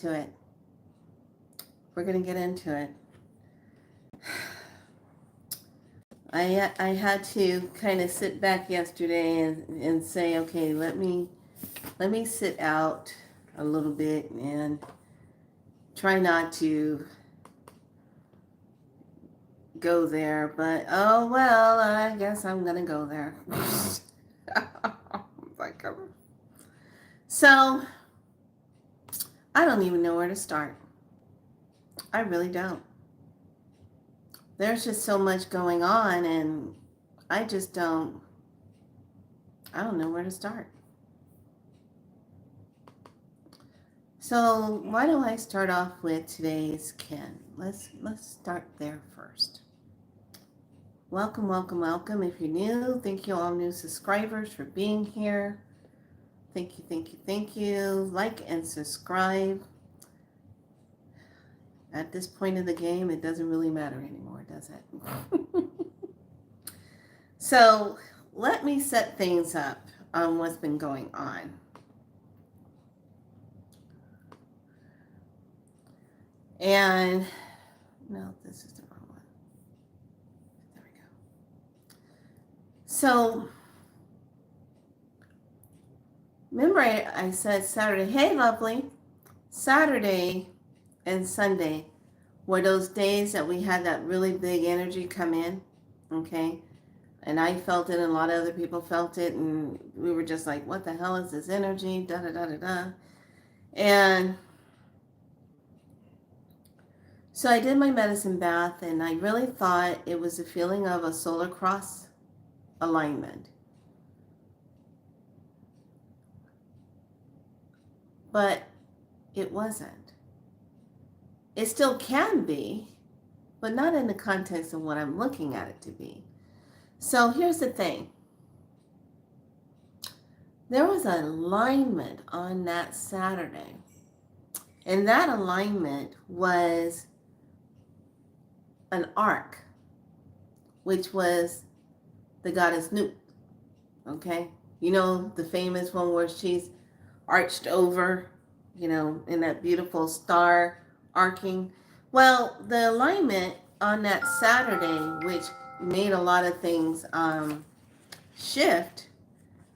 To it. We're going to get into it. I had to kind of sit back yesterday and say, okay, let me sit out a little bit and try not to go there, but oh well, I guess I'm gonna go there. So I don't even know where to start. I really don't. There's just so much going on, and I just I don't know where to start. So why don't I start off with today's Ken? Let's start there first. Welcome, welcome, welcome. If you're new, thank you all new subscribers for being here. Thank you, thank you, thank you. Like and subscribe. At this point in the game, it doesn't really matter anymore, does it? So let me set things up on what's been going on. And no, this is the wrong one. There we go. So remember I said Saturday, hey lovely, Saturday and Sunday were those days that we had that really big energy come in, okay? And I felt it, and a lot of other people felt it, and we were just like, what the hell is this energy? Da da da da da. And so I did my medicine bath, and I really thought it was a feeling of a solar cross alignment. But it wasn't. It still can be, but not in the context of what I'm looking at it to be. So here's the thing. There was an alignment on that Saturday. And that alignment was an arc, which was the goddess Nut. Okay? You know, the famous one where she's arched over, you know, in that beautiful star arcing. Well, the alignment on that Saturday, which made a lot of things shift,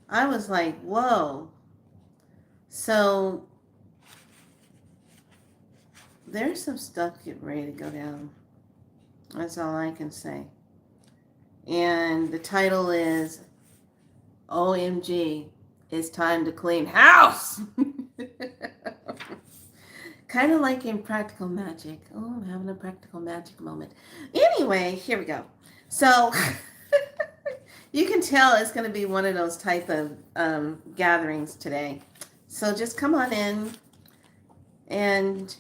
I was like, whoa. So there's some stuff getting ready to go down. That's all I can say. And the title is OMG, it's time to clean house. Kind of like in Practical Magic. Oh, I'm having a Practical Magic moment. Anyway, here we go. So you can tell it's going to be one of those type of gatherings today. So just come on in and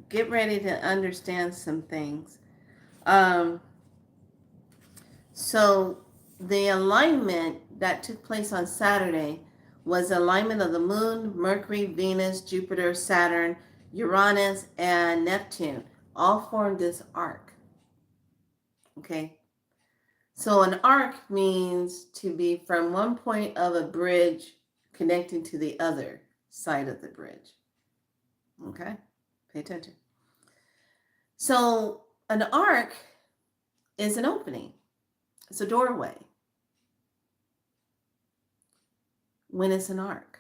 get ready to understand some things. So the alignment that took place on Saturday was alignment of the moon, Mercury, Venus, Jupiter, Saturn, Uranus, and Neptune. All formed this arc. Okay? So an arc means to be from one point of a bridge connecting to the other side of the bridge. Okay? Pay attention. So an arc is an opening. It's a doorway. When it's an arc.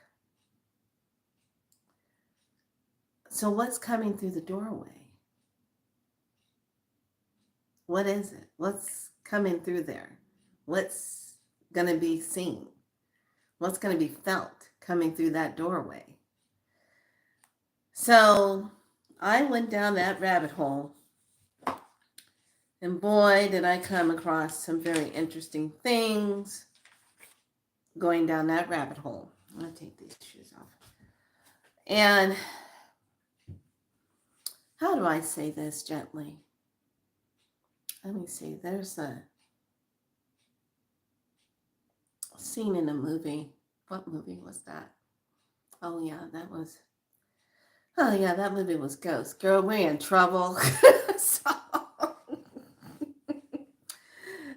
So what's coming through the doorway? What is it? What's coming through there? What's going to be seen? What's going to be felt coming through that doorway? So I went down that rabbit hole, and boy, did I come across some very interesting things going down that rabbit hole. I'm going to take these shoes off. And how do I say this gently? Let me see. There's a scene in a movie. What movie was that? Oh, yeah, that movie was Ghost. Girl, we're in trouble.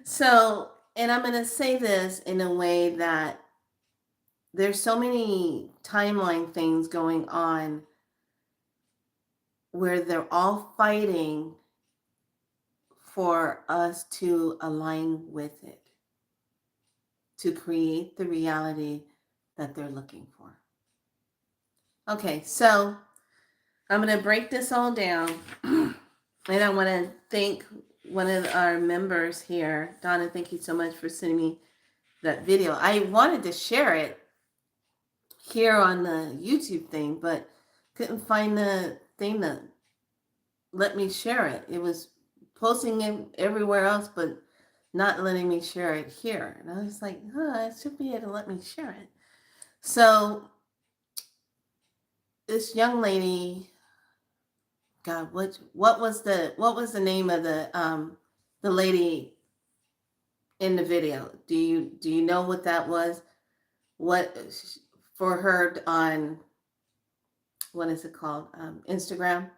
So, and I'm going to say this in a way that there's so many timeline things going on where they're all fighting for us to align with it, to create the reality that they're looking for. Okay, so I'm going to break this all down. And I want to thank one of our members here. Donna, thank you so much for sending me that video. I wanted to share it here on the YouTube thing, but couldn't find the thing that let me share it. It was posting it everywhere else, but not letting me share it here. And I was like, it should be able to let me share it. So this young lady, God, what was the name of the lady in the video? Do you know what that was? What for her on, what is it called? Instagram?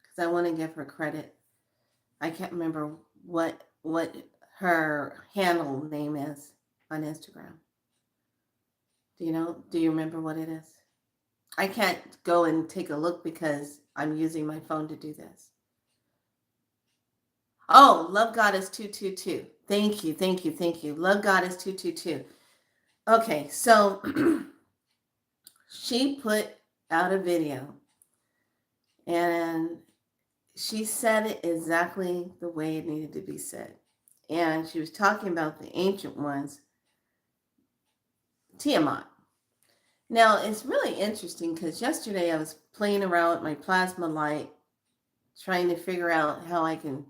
Because I want to give her credit. I can't remember what her handle name is on Instagram. Do you know? Do you remember what it is? I can't go and take a look because I'm using my phone to do this. Oh, Love Goddess 222. Thank you. Love Goddess 222. Okay, so she put out a video and she said it exactly the way it needed to be said. And she was talking about the ancient ones, Tiamat. Now, it's really interesting because yesterday I was playing around with my plasma light, trying to figure out how I can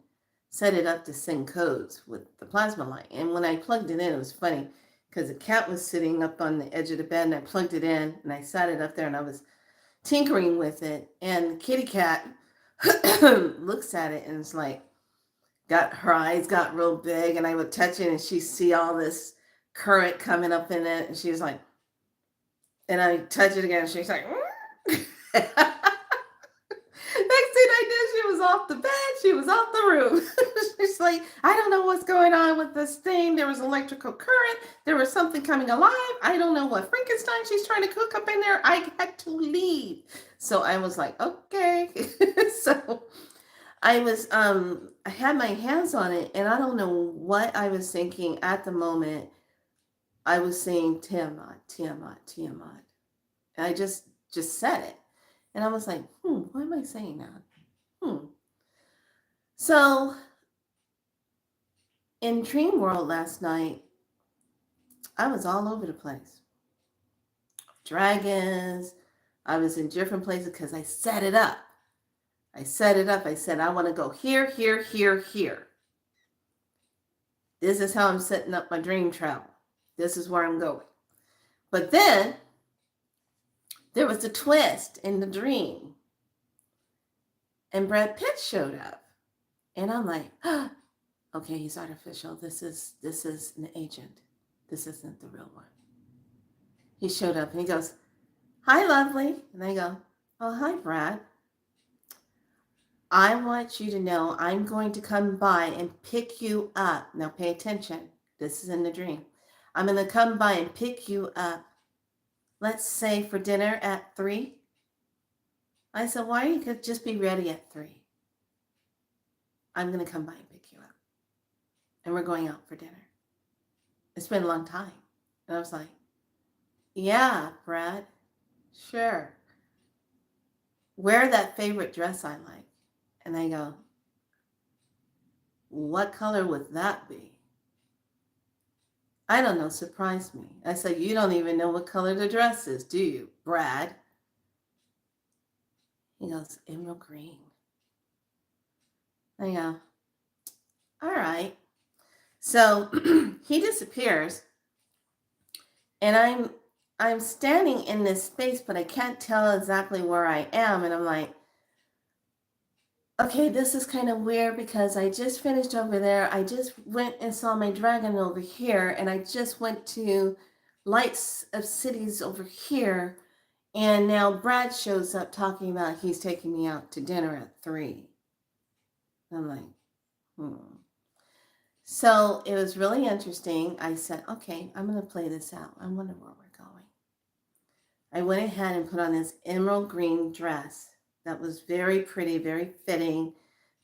set it up to send codes with the plasma light. And when I plugged it in, it was funny because the cat was sitting up on the edge of the bed and I plugged it in and I sat it up there and I was tinkering with it. And kitty cat looks at it and it's like, her eyes got real big and I would touch it and she'd see all this current coming up in it. And she was like, and I touch it again and she's like, next thing I knew, she was off the bed. She was off the room. She's like, I don't know what's going on with this thing. There was electrical current. There was something coming alive. I don't know what Frankenstein she's trying to cook up in there. I had to leave. So I was like, okay. So I was, I had my hands on it and I don't know what I was thinking at the moment. I was saying Tiamat, Tiamat, Tiamat. And I just said it. And I was like, why am I saying that? So in Dream World last night, I was all over the place. Dragons. I was in different places because I set it up. I said, I want to go here, here, here, here. This is how I'm setting up my dream travel. This is where I'm going. But then there was a twist in the dream. And Brad Pitt showed up. And I'm like, okay, he's artificial. This is an agent. This isn't the real one. He showed up and he goes, hi, lovely. And I go, oh, hi, Brad. I want you to know I'm going to come by and pick you up. Now pay attention. This is in the dream. I'm going to come by and pick you up. Let's say for dinner at 3. I said, why you could just be ready at 3? I'm going to come by and pick you up. And we're going out for dinner. It's been a long time. And I was like, yeah, Brad, sure. Wear that favorite dress I like. And I go, what color would that be? I don't know, surprised me. I said, you don't even know what color the dress is, do you, Brad? He goes, emerald green. I go, all right. So he disappears. And I'm standing in this space, but I can't tell exactly where I am. And I'm like, okay, this is kind of weird because I just finished over there. I just went and saw my dragon over here. And I just went to Lights of Cities over here. And now Brad shows up talking about he's taking me out to dinner at 3. I'm like, So it was really interesting. I said, okay, I'm going to play this out. I wonder where we're going. I went ahead and put on this emerald green dress that was very pretty, very fitting,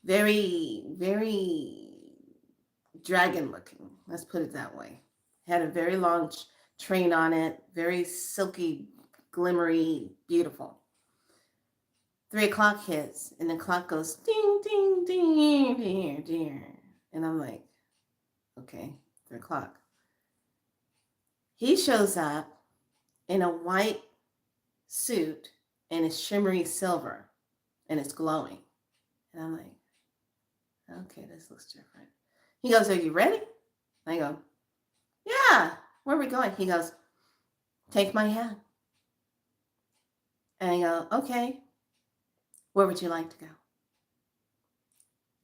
very, very dragon looking. Let's put it that way. Had a very long train on it, very silky, glimmery, beautiful. 3 o'clock hits, and the clock goes ding, ding, ding, ding, ding. And I'm like, okay, 3 o'clock. He shows up in a white suit and it's shimmery silver and it's glowing. And I'm like, okay, this looks different. He goes, are you ready? I go, yeah, where are we going? He goes, take my hand. And I go, okay, where would you like to go?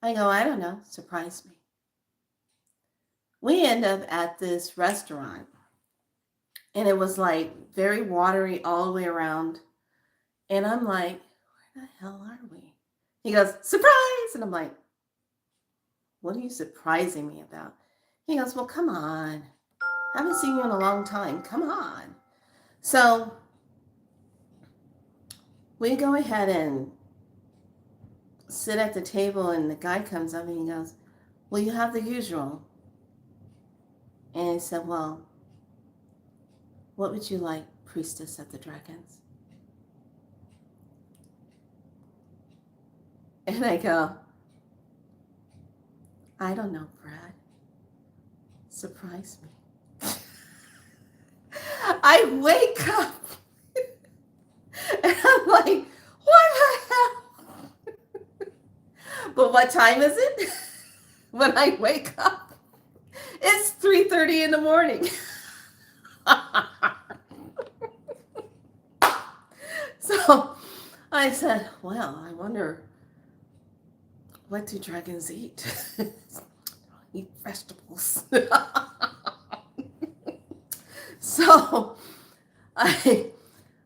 I go, I don't know, surprise me. We end up at this restaurant and it was like very watery all the way around. And I'm like, where the hell are we? He goes, surprise! And I'm like, what are you surprising me about? He goes, well, come on. I haven't seen you in a long time. Come on. So we go ahead and sit at the table, and the guy comes up and he goes, well, you have the usual. And he said, well, what would you like, Priestess of the Dragons? And I go, I don't know, Brad. Surprise me. I wake up and I'm like, what the hell? But what time is it? When I wake up, it's 3:30 in the morning. So I said, well, I wonder, what do dragons eat? Eat vegetables. So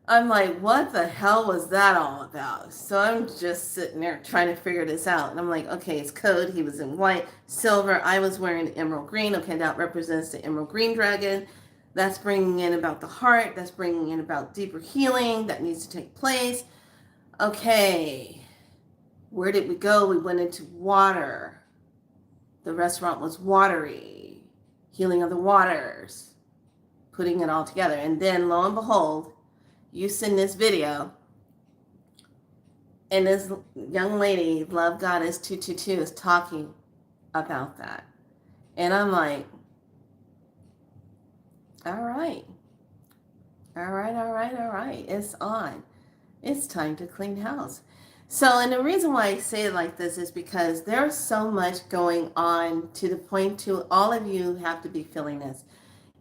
I'm like, what the hell was that all about? So I'm just sitting there trying to figure this out. And I'm like, okay, it's code. He was in white, silver. I was wearing emerald green. Okay, that represents the emerald green dragon. That's bringing in about the heart. That's bringing in about deeper healing that needs to take place. Okay, where did we go? We went into water. The restaurant was watery. Healing of the waters. Putting it all together. And then lo and behold, you send this video and this young lady, Love Goddess 222, is talking about that. And I'm like, all right. It's on. It's time to clean house. So, and the reason why I say it like this is because there's so much going on, to the point to all of you have to be feeling this.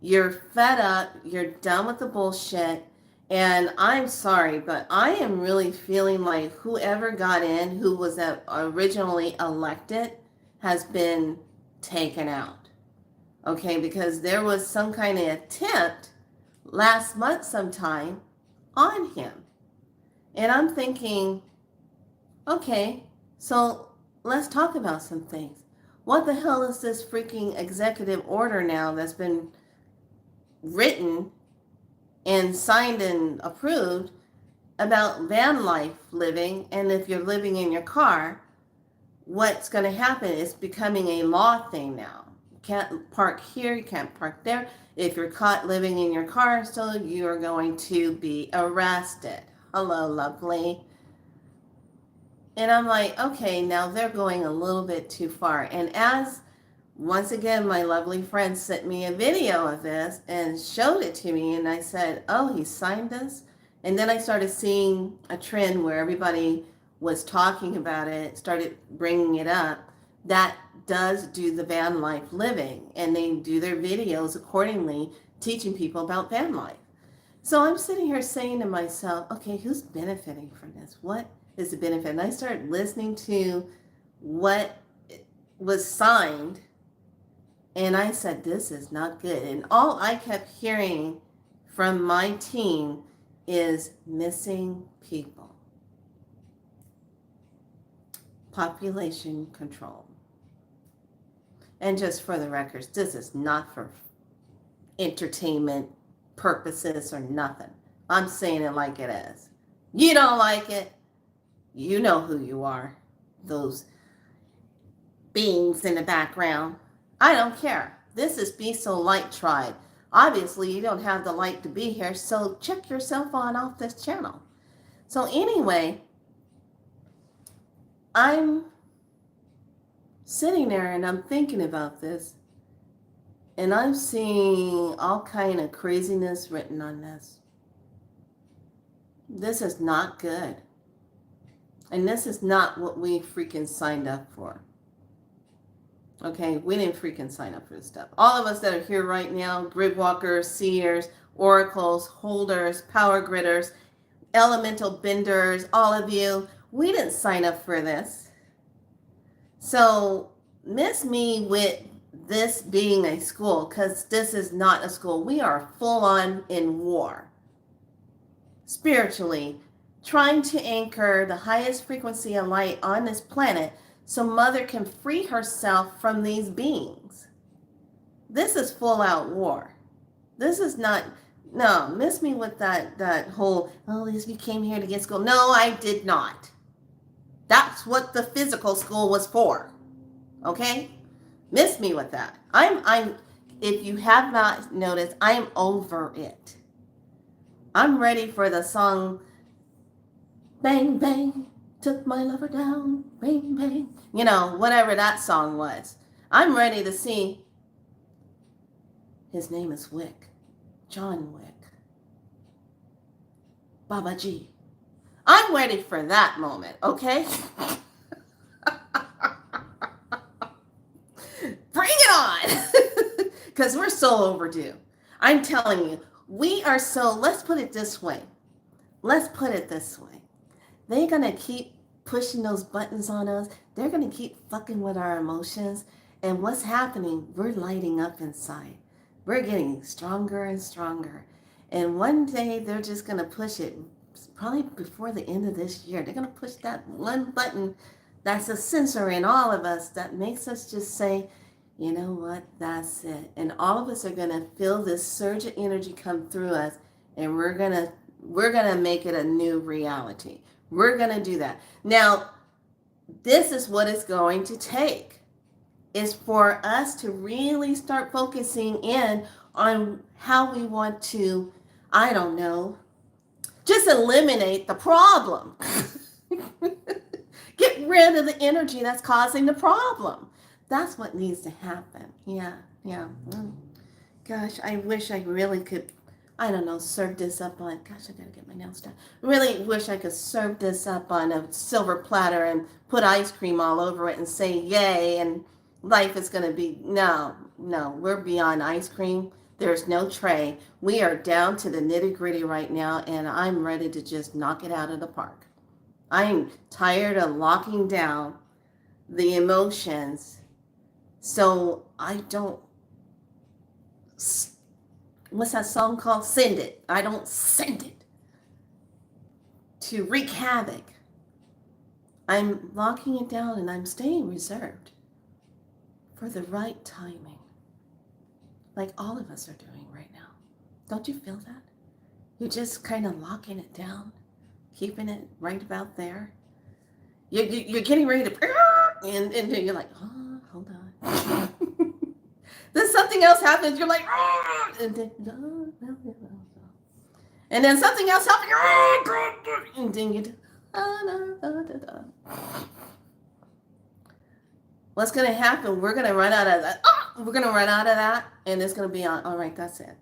You're fed up. You're done with the bullshit. And I'm sorry, but I am really feeling like whoever got in, who was originally elected, has been taken out. Okay, because there was some kind of attempt last month sometime on him. And I'm thinking, okay, so let's talk about some things. What the hell is this freaking executive order now that's been written and signed and approved about van life living? And if you're living in your car, what's going to happen is becoming a law thing now. You can't park here, you can't park there. If you're caught living in your car, so you are going to be arrested. Hello, lovely. And I'm like, okay, now they're going a little bit too far. And as once again, my lovely friend sent me a video of this and showed it to me. And I said, oh, he signed this? And then I started seeing a trend where everybody was talking about it, started bringing it up. That does do the van life living. And they do their videos accordingly, teaching people about van life. So I'm sitting here saying to myself, okay, who's benefiting from this? What is the benefit? And I started listening to what was signed. And I said, this is not good. And all I kept hearing from my team is missing people. Population control. And just for the records, this is not for entertainment purposes or nothing. I'm saying it like it is. You don't like it. You know who you are. Those beings in the background. I don't care. This is Be So Light Tribe. Obviously, you don't have the light to be here, so check yourself on off this channel. So, anyway, I'm sitting there and I'm thinking about this, and I'm seeing all kind of craziness written on this. This is not good. And this is not what we freaking signed up for. Okay, we didn't freaking sign up for this stuff. All of us that are here right now, grid walkers, seers, oracles, holders, power gridders, elemental benders, all of you, we didn't sign up for this. So miss me with this being a school, because this is not a school. We are full on in war. Spiritually, trying to anchor the highest frequency of light on this planet so Mother can free herself from these beings. This is full out war. This is not, no, miss me with that whole, oh, we came here to get school. No, I did not. That's what the physical school was for. Okay? Miss me with that. I'm if you have not noticed, I'm over it. I'm ready for the song, bang, bang, took my lover down, bang, bang. You know, whatever that song was. I'm ready to see. His name is Wick. John Wick. Baba G. I'm ready for that moment, okay? Bring it on! Because we're so overdue. I'm telling you, we are so, let's put it this way. Let's put it this way. They're going to keep pushing those buttons on us. They're going to keep fucking with our emotions. And what's happening? We're lighting up inside. We're getting stronger and stronger. And one day they're just going to push it, probably before the end of this year. They're going to push that one button that's a sensor in all of us that makes us just say, you know what, that's it. And all of us are going to feel this surge of energy come through us, and we're going to make it a new reality. We're going to do that. Now, this is what it's going to take, is for us to really start focusing in on how we want to, I don't know, just eliminate the problem. Get rid of the energy that's causing the problem. That's what needs to happen. Yeah. Gosh, I wish I really could, I don't know, serve this up on, gosh, I gotta get my nails done. Really wish I could serve this up on a silver platter and put ice cream all over it and say, yay, and life is gonna be, no, we're beyond ice cream. There's no tray. We are down to the nitty gritty right now, and I'm ready to just knock it out of the park. I'm tired of locking down the emotions so I don't, what's that song called? Send it. I don't send it to wreak havoc. I'm locking it down and I'm staying reserved for the right timing, like all of us are doing right now. Don't you feel that? You're just kind of locking it down, keeping it right about there. You're getting ready to, and you're like, oh, hold on. Then something else happens. You're like, oh, and then something else happens. And then you, what's going to happen? We're going to run out of that. We're going to run out of that, and it's going to be on. All right, that's it.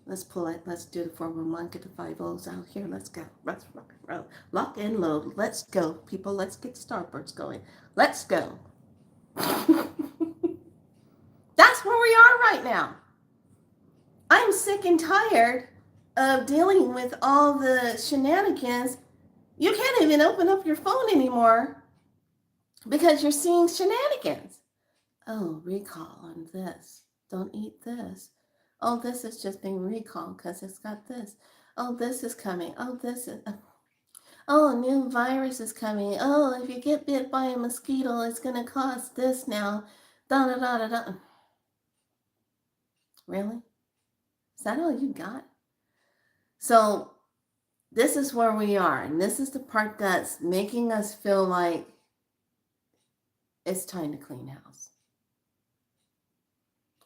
Let's pull it. Let's do the 411. Get the 5-0s out here. Let's go. Let's rock and roll. Lock and load. Let's go, people. Let's get Starburst going. Let's go. That's where we are right now. I'm sick and tired of dealing with all the shenanigans. You can't even open up your phone anymore because you're seeing shenanigans. Oh, recall on this. Don't eat this. Oh, this is just being recalled because it's got this. Oh, this is coming. Oh, this is... Oh, a new virus is coming. Oh, if you get bit by a mosquito, it's going to cost this now. Da-da-da-da-da. Really? Is that all you got? So this is where we are. And this is the part that's making us feel like it's time to clean house.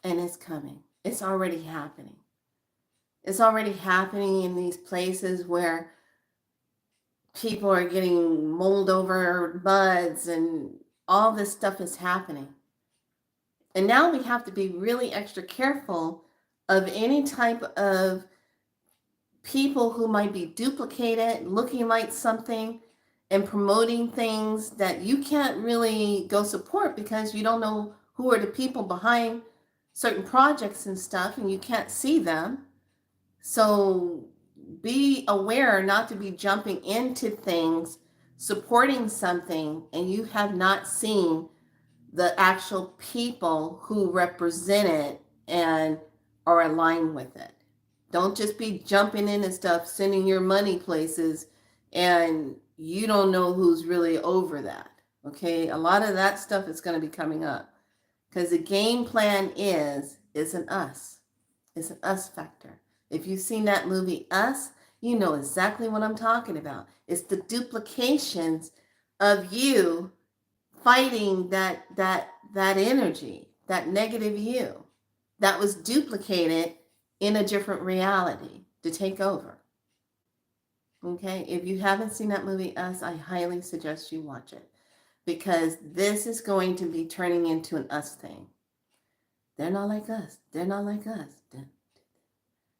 And it's coming. It's already happening. It's already happening in these places where people are getting mold over buds and all this stuff is happening. And now we have to be really extra careful of any type of people who might be duplicated, looking like something, and promoting things that you can't really go support because you don't know who are the people behind certain projects and stuff, and you can't see them. So be aware not to be jumping into things, supporting something, and you have not seen the actual people who represent it and are aligned with it. Don't just be jumping into stuff, sending your money places, and you don't know who's really over that. Okay, a lot of that stuff is going to be coming up because the game plan is an us. It's an us factor. If you've seen that movie Us, you know exactly what I'm talking about. It's the duplications of you fighting that energy, that negative you that was duplicated in a different reality to take over. Okay, if you haven't seen that movie Us, I highly suggest you watch it because this is going to be turning into an us thing. They're not like us. They're not like us.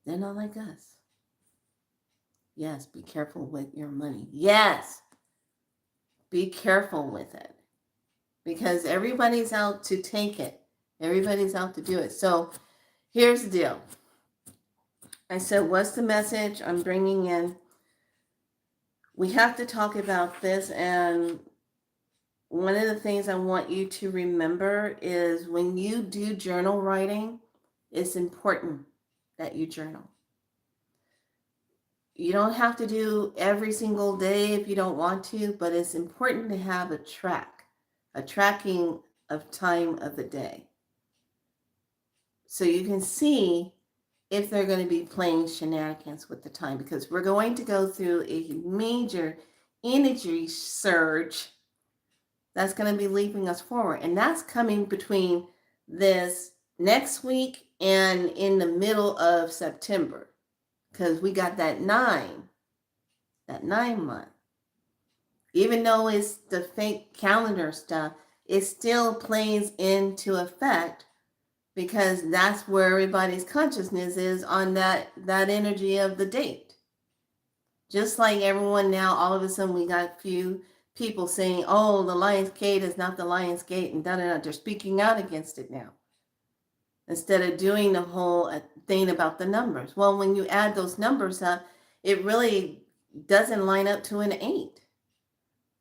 They're not like us. Yes, be careful with your money. Yes, be careful with it because everybody's out to take it. Everybody's out to do it. So here's the deal. I said, what's the message I'm bringing in? We have to talk about this. And one of the things I want you to remember is when you do journal writing, it's important that you journal. You don't have to do every single day if you don't want to, but it's important to have a tracking of time of the day. So you can see if they're going to be playing shenanigans with the time, because we're going to go through a major energy surge that's going to be leaping us forward. And that's coming between this next week and in the middle of September, because we got that 9 month. Even though it's the fake calendar stuff, it still plays into effect because that's where everybody's consciousness is on that energy of the date. Just like everyone now, all of a sudden we got a few people saying, oh, the Lion's Gate is not the Lion's Gate, and da-da-da. They're speaking out against it now. Instead of doing the whole thing about the numbers. Well, when you add those numbers up, it really doesn't line up to an 8.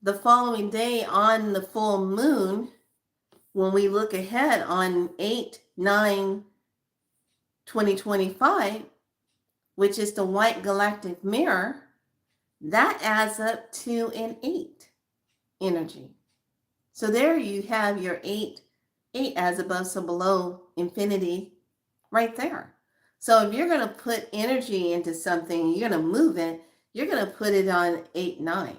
The following day on the full moon, when we look ahead on 8/9/2025, which is the white galactic mirror, that adds up to an 8 energy. So there you have your 8 as above, so below infinity right there. So if you're going to put energy into something, you're going to move it, you're going to put it on 8/9.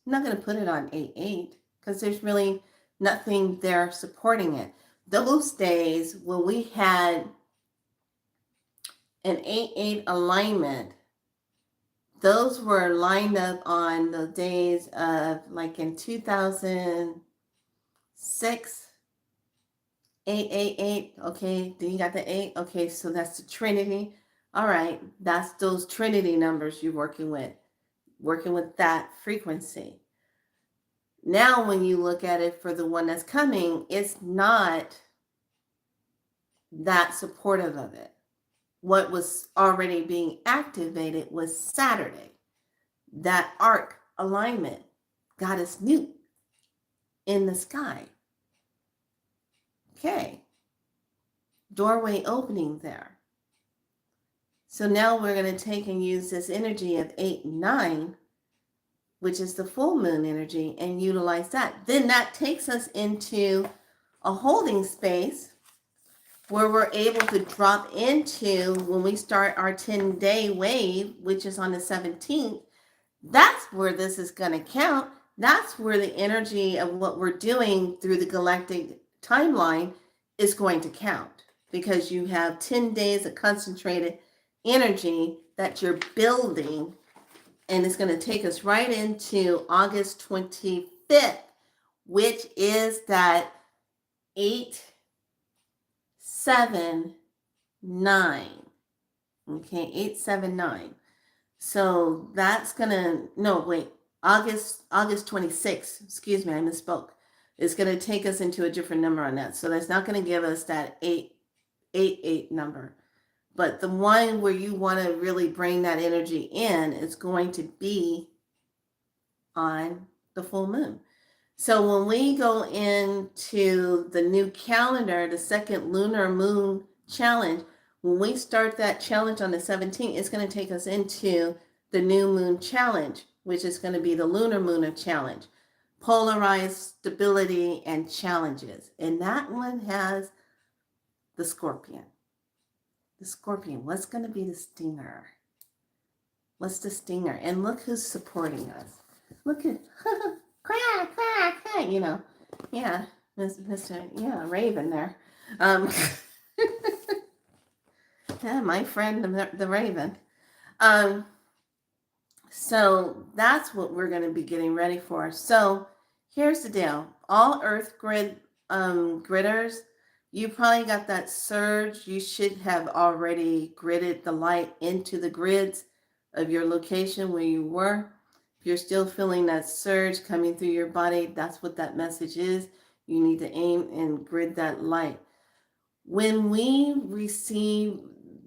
I'm not going to put it on 8/8 because there's really nothing there supporting it. Those days when we had an 8/8 alignment, those were lined up on the days of like in 2006, 888. Okay, then you got the 8. Okay, so that's the Trinity. All right, that's those Trinity numbers you're working with that frequency. Now, when you look at it for the one that's coming, it's not that supportive of it. What was already being activated was Saturday. That arc alignment got us new in the sky. Okay. Doorway opening there. So now we're going to take and use this energy of 8/9, which is the full moon energy, and utilize that. Then that takes us into a holding space where we're able to drop into when we start our 10-day wave, which is on the 17th. That's where this is going to count. That's where the energy of what we're doing through the galactic timeline is going to count, because you have 10 days of concentrated energy that you're building, and it's going to take us right into August 25th, which is that 879. Okay, 879. So that's gonna, no, wait, August 26th, excuse me, I misspoke. It's gonna take us into a different number on that. So that's not gonna give us that 888 number. But the one where you want to really bring that energy in is going to be on the full moon. So when we go into the new calendar, the second lunar moon challenge, when we start that challenge on the 17th, it's going to take us into the new moon challenge, which is going to be the lunar moon challenge, polarized stability and challenges. And that one has the Scorpion. The Scorpion, what's going to be the stinger? What's the stinger? And look who's supporting us. Look at, quack, quack, quack, you know. Yeah, Mr. Yeah, Raven there. Yeah, my friend, the Raven. So that's what we're going to be getting ready for. So here's the deal. All Earth grid gridders, you probably got that surge. You should have already gridded the light into the grids of your location where you were. If you're still feeling that surge coming through your body, that's what that message is. You need to aim and grid that light. When we receive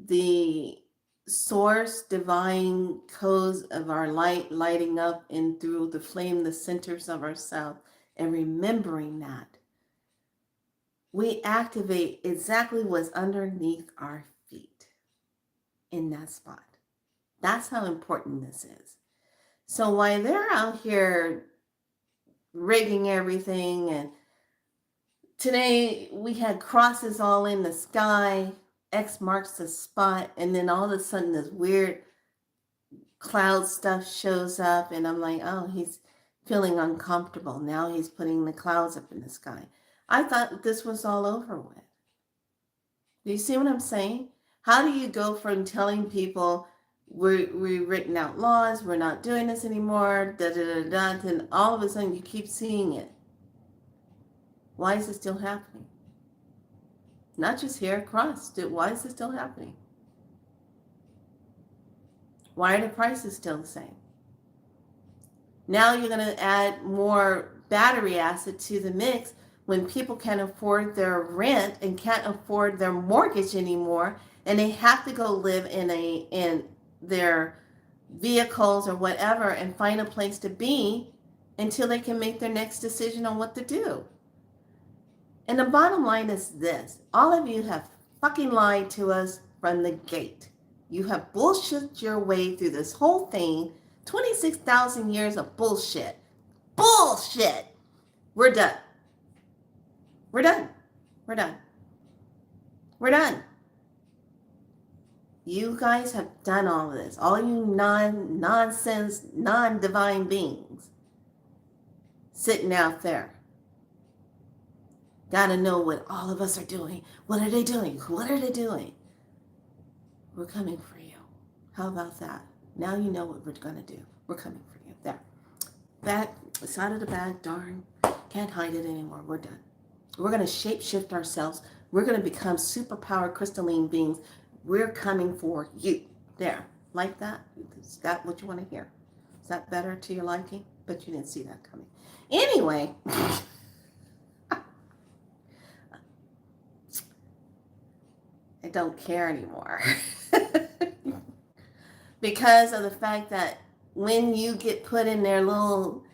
the source divine codes of our light lighting up and through the flame, the centers of ourselves, and remembering that, we activate exactly what's underneath our feet in that spot. That's how important this is. So while they're out here rigging everything, and today we had crosses all in the sky, X marks the spot, and then all of a sudden this weird cloud stuff shows up, and I'm like, oh, he's feeling uncomfortable. Now he's putting the clouds up in the sky. I thought this was all over with. Do you see what I'm saying? How do you go from telling people we've written out laws, we're not doing this anymore, da da da da, then all of a sudden you keep seeing it? Why is it still happening? Not just here across. Why is it still happening? Why are the prices still the same? Now you're going to add more battery acid to the mix when people can't afford their rent and can't afford their mortgage anymore, and they have to go live in their vehicles or whatever and find a place to be until they can make their next decision on what to do. And the bottom line is this. All of you have fucking lied to us from the gate. You have bullshit your way through this whole thing. 26,000 years of bullshit. Bullshit. We're done. We're done. We're done. We're done. You guys have done all of this. All you nonsense, non-divine beings sitting out there. Gotta know what all of us are doing. What are they doing? What are they doing? We're coming for you. How about that? Now you know what we're gonna do. We're coming for you. There. Back, side of the bag, darn. Can't hide it anymore. We're done. We're gonna shapeshift ourselves. We're gonna become superpowered crystalline beings. We're coming for you. There. Like that? Is that what you want to hear? Is that better to your liking? But you didn't see that coming. Anyway. I don't care anymore. Because of the fact that when you get put in their little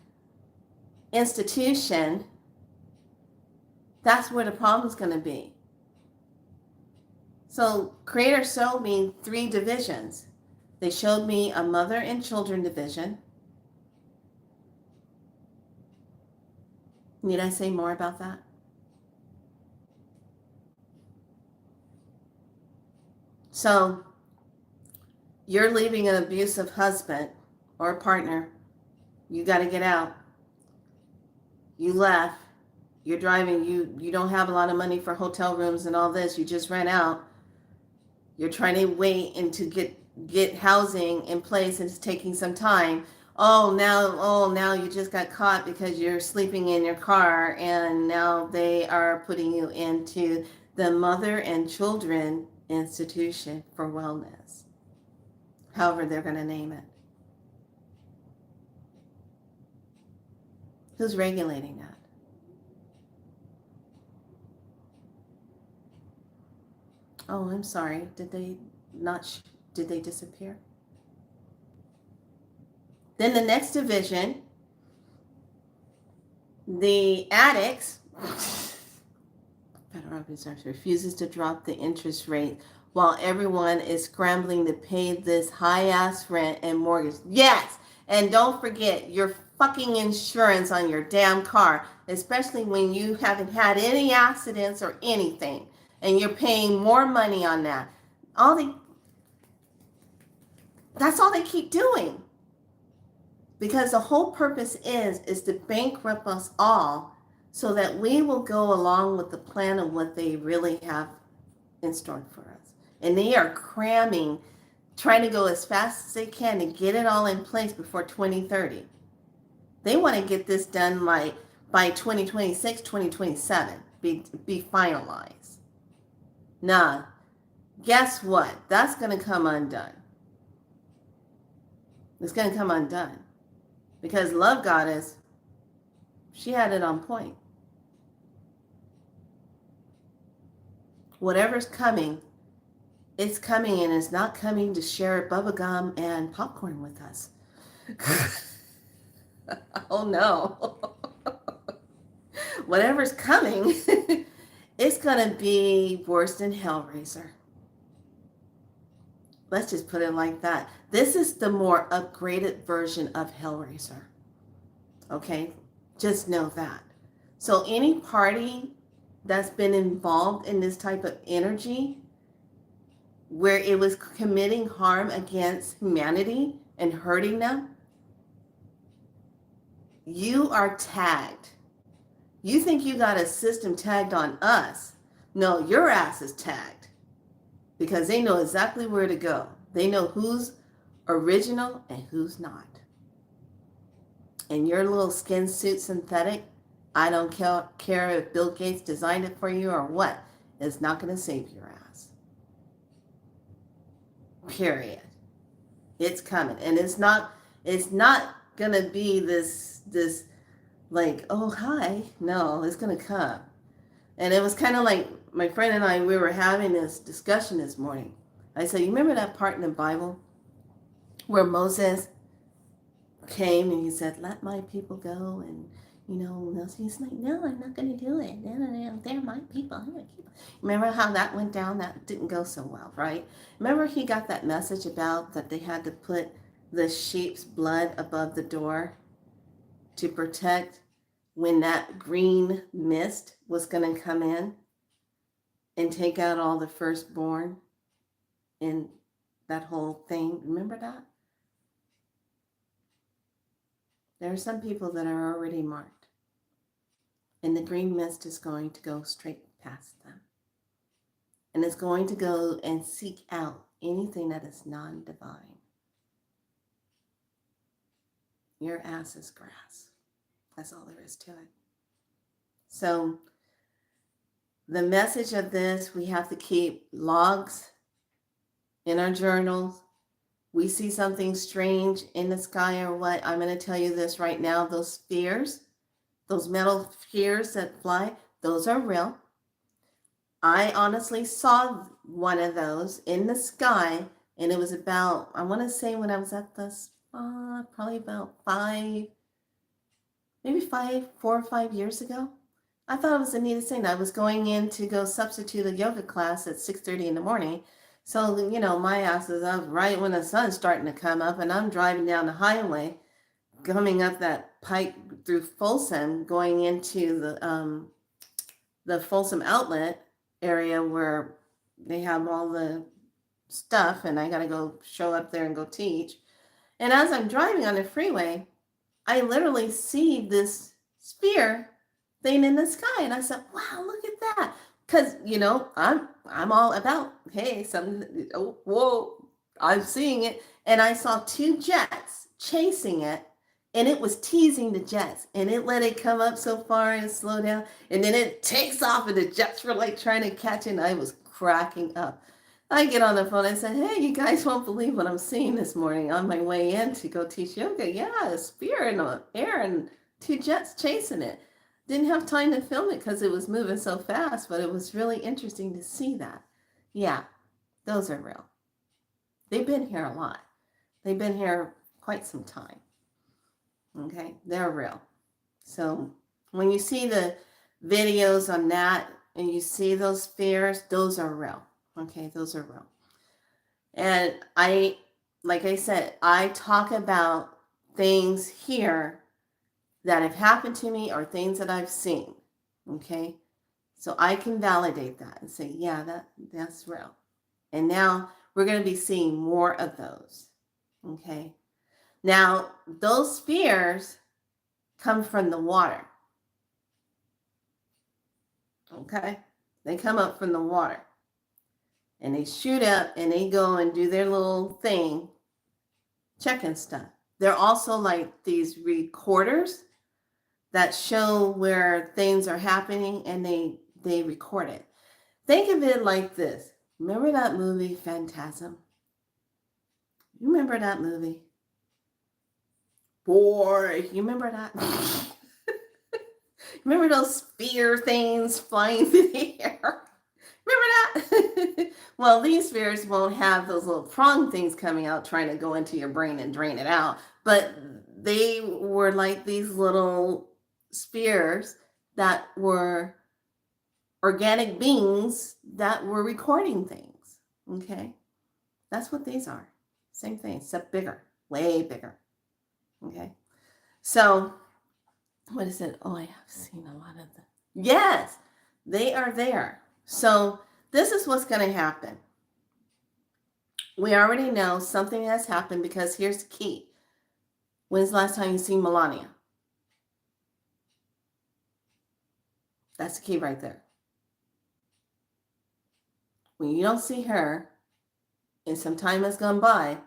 institution, that's where the problem's going to be. So Creator showed me 3 divisions. They showed me a mother and children division. Need I say more about that? So you're leaving an abusive husband or partner. You got to get out. You left. You're driving. You don't have a lot of money for hotel rooms and all this. You just ran out. You're trying to wait and to get housing in place, and it's taking some time. Oh, now you just got caught because you're sleeping in your car, and now they are putting you into the Mother and Children Institution for Wellness. However they're going to name it. Who's regulating that? Oh, I'm sorry. Did they disappear? Then the next division, the addicts, Federal Reserve refuses to drop the interest rate while everyone is scrambling to pay this high-ass rent and mortgage. Yes, and don't forget your fucking insurance on your damn car, especially when you haven't had any accidents or anything, and you're paying more money on that. That's all they keep doing. Because the whole purpose is to bankrupt us all so that we will go along with the plan of what they really have in store for us. And they are cramming, trying to go as fast as they can to get it all in place before 2030. They want to get this done like by 2026, 2027, be finalized. Nah, guess what? That's going to come undone. It's going to come undone. Because Love Goddess, she had it on point. Whatever's coming, it's coming, and it's not coming to share bubblegum and popcorn with us. Oh no. Whatever's coming, it's going to be worse than Hellraiser. Let's just put it like that. This is the more upgraded version of Hellraiser. Okay? Just know that. So any party that's been involved in this type of energy where it was committing harm against humanity and hurting them, you are tagged. You think you got a system tagged on us. No, your ass is tagged. Because they know exactly where to go. They know who's original and who's not. And your little skin suit synthetic, I don't care if Bill Gates designed it for you or what, is not going to save your ass. Period. It's coming. And it's not going to be this like, oh, hi. No, it's going to come. And it was kind of like my friend and I, we were having this discussion this morning. I said, you remember that part in the Bible where Moses came and he said, let my people go? And, he's like, no, I'm not going to do it. No, they're my people. Remember how that went down? That didn't go so well, right? Remember he got that message about that they had to put the sheep's blood above the door to protect when that green mist was going to come in and take out all the firstborn in that whole thing. Remember that? There are some people that are already marked, and the green mist is going to go straight past them. And it's going to go and seek out anything that is non-divine. Your ass is grass. That's all there is to it. So the message of this, we have to keep logs in our journals. We see something strange in the sky or what, I'm going to tell you this right now. Those spheres, those metal spheres that fly, those are real. I honestly saw one of those in the sky, and it was about, I want to say when I was at the spa, probably about 4 or 5 years ago. I thought it was the neatest thing. I was going in to go substitute a yoga class at 6:30 in the morning. So, my ass is up right when the sun's starting to come up, and I'm driving down the highway, coming up that pike through Folsom, going into the Folsom outlet area where they have all the stuff and I got to go show up there and go teach. And as I'm driving on the freeway, I literally see this sphere thing in the sky. And I said, wow, look at that. Because, I'm all about, hey, something, oh, whoa, I'm seeing it. And I saw two jets chasing it. And it was teasing the jets. And it let it come up so far and slow down. And then it takes off and the jets were like trying to catch it. And I was cracking up. I get on the phone and said, hey, you guys won't believe what I'm seeing this morning on my way in to go teach yoga. Yeah, a spear in the air and two jets chasing it. Didn't have time to film it because it was moving so fast, but it was really interesting to see that. Yeah, those are real. They've been here a lot. They've been here quite some time. Okay, they're real. So when you see the videos on that and you see those spheres, those are real. Okay, those are real. And like I said, I talk about things here that have happened to me or things that I've seen. Okay, so I can validate that and say, yeah, that's real. And now we're going to be seeing more of those. Okay, now those spheres come from the water. Okay, they come up from the water. And they shoot up and they go and do their little thing, checking stuff. They're also like these recorders that show where things are happening and they record it. Think of it like this. Remember that movie, Phantasm? You remember that movie? Boy, you remember that? Remember those spear things flying through the air? Remember that? Well, these spheres won't have those little prong things coming out trying to go into your brain and drain it out. But they were like these little spheres that were organic beings that were recording things. Okay? That's what these are. Same thing, except bigger, way bigger. Okay? So, what is it? Oh, I have seen a lot of them. Yes, they are there. So this is what's going to happen. We already know something has happened because here's the key. When's the last time you seen Melania? That's the key right there. When you don't see her and some time has gone by,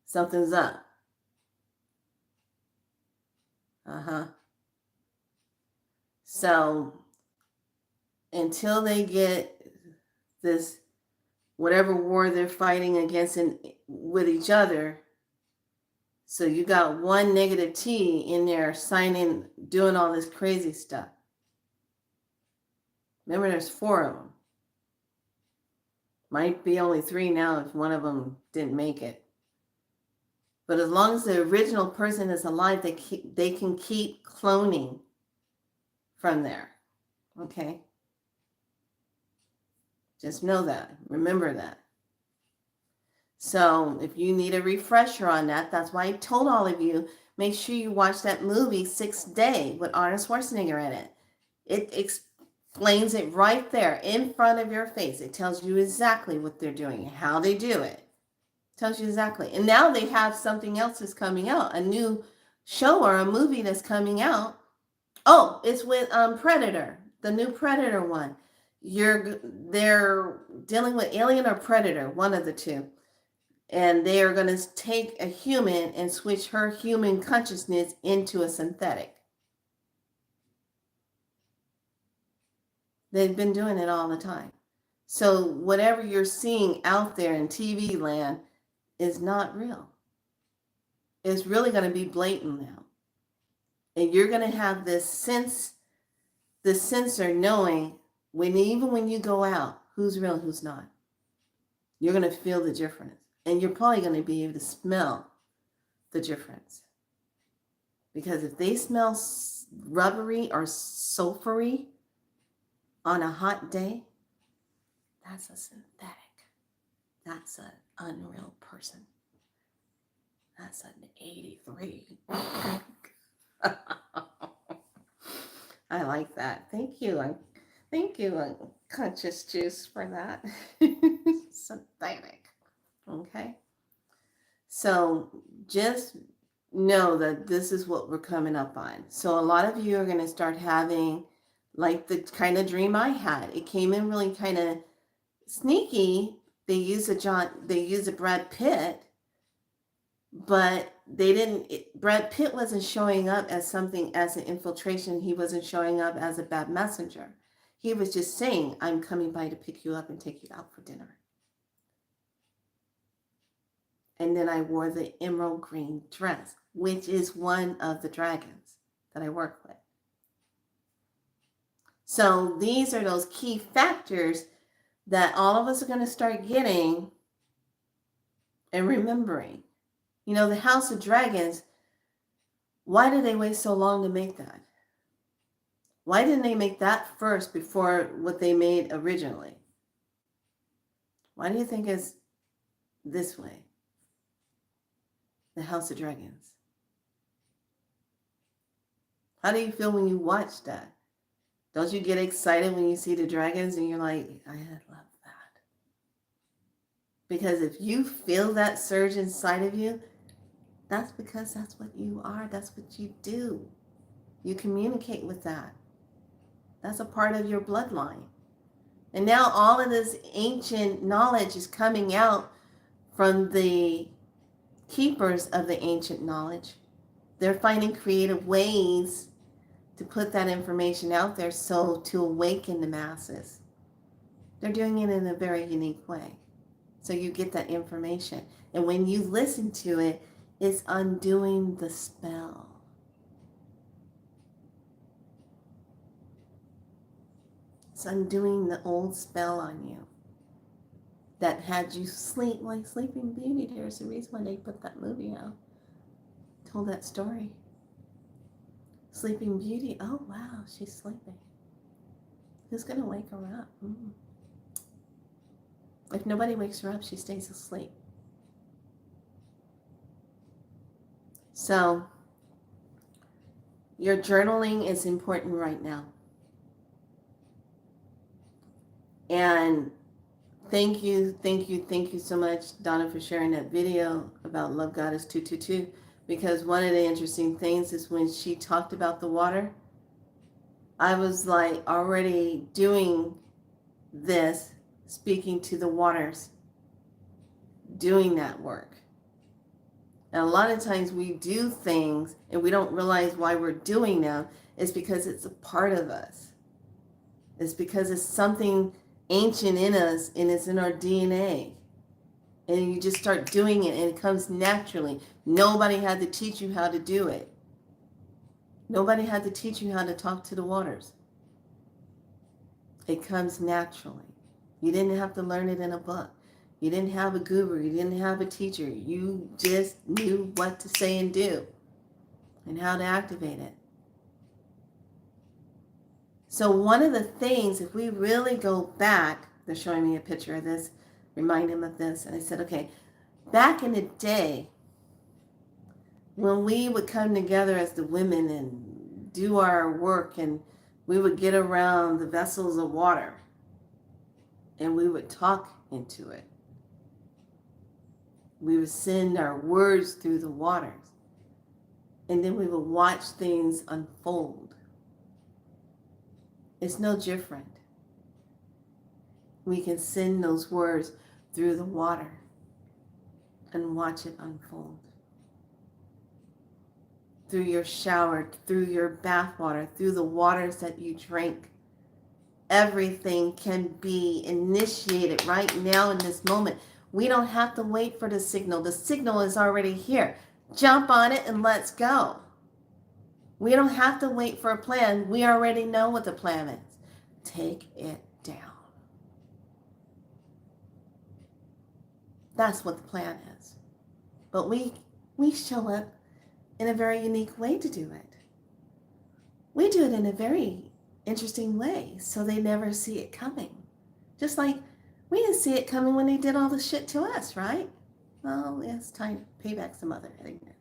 something's up. So until they get this, whatever war they're fighting against with each other, so you got one negative T in there signing, doing all this crazy stuff. Remember, there's 4 of them. Might be only 3 now if one of them didn't make it. But as long as the original person is alive, they can keep cloning from there. Okay? Just know that. Remember that. So if you need a refresher on that, that's why I told all of you, make sure you watch that movie 6th Day with Arnold Schwarzenegger in it. It explains it right there in front of your face. It tells you exactly what they're doing, how they do it. It tells you exactly. And now they have something else that's coming out, a new show or a movie that's coming out. Oh, it's with Predator, the new Predator one. They're dealing with Alien or Predator, one of the two. And they are going to take a human and switch her human consciousness into a synthetic. They've been doing it all the time. So whatever you're seeing out there in TV land is not real. It's really going to be blatant now. And you're going to have this sense, the sensor knowing even when you go out, who's real, who's not. You're going to feel the difference. And you're probably going to be able to smell the difference. Because if they smell rubbery or sulfury on a hot day, that's a synthetic. That's an unreal person. That's an 83. I like that. Thank you. Thank you, Conscious Juice, for that. satanic. Okay? So just know that this is what we're coming up on. So a lot of you are going to start having like the kind of dream I had. It came in really kind of sneaky. They use a Brad Pitt, but they didn't, Brad Pitt wasn't showing up as something as an infiltration. He wasn't showing up as a bad messenger. He was just saying, I'm coming by to pick you up and take you out for dinner. And then I wore the emerald green dress, which is one of the dragons that I work with. So these are those key factors that all of us are going to start getting and remembering. You know, the House of Dragons, why did they wait so long to make that? Why didn't they make that first before what they made originally? Why do you think it's this way? The House of Dragons. How do you feel when you watch that? Don't you get excited when you see the dragons and you're like, I love that? Because if you feel that surge inside of you, that's because that's what you are. That's what you do. You communicate with that. That's a part of your bloodline. And now all of this ancient knowledge is coming out from the keepers of the ancient knowledge. They're finding creative ways to put that information out there so to awaken the masses. They're doing it in a very unique way. So you get that information. And when you listen to it, it's undoing the spell. It's undoing the old spell on you that had you sleep like Sleeping Beauty. There's a reason why they put that movie out. Told that story. Sleeping Beauty. Oh, wow, she's sleeping. Who's going to wake her up? If nobody wakes her up, she stays asleep. So, your journaling is important right now. And thank you so much, Donna, for sharing that video about Love Goddess 222. Because one of the interesting things is when she talked about the water, I was like already doing this, speaking to the waters, doing that work. And a lot of times we do things and we don't realize why we're doing them. It's because it's a part of us. It's because it's something ancient in us and it's in our DNA. And you just start doing it and it comes naturally. Nobody had to teach you how to do it. Nobody had to teach you how to talk to the waters. It comes naturally. You didn't have to learn it in a book. You didn't have a guru. You didn't have a teacher. You just knew what to say and do and how to activate it. So one of the things, if we really go back, they're showing me a picture of this, remind him of this. And I said, okay, back in the day, when we would come together as the women and do our work and we would get around the vessels of water and we would talk into it. We would send our words through the waters and then we would watch things unfold. It's no different. We can send those words through the water and watch it unfold. Through your shower, through your bath water, through the waters that you drink. Everything can be initiated right now in this moment. We don't have to wait for the signal. The signal is already here. Jump on it and let's go. We don't have to wait for a plan. We already know what the plan is. Take it down. That's what the plan is. But we show up in a very unique way to do it. We do it in a very interesting way, so they never see it coming. Just like we didn't see it coming when they did all the shit to us, right? Well, it's time to pay back some other ignorance.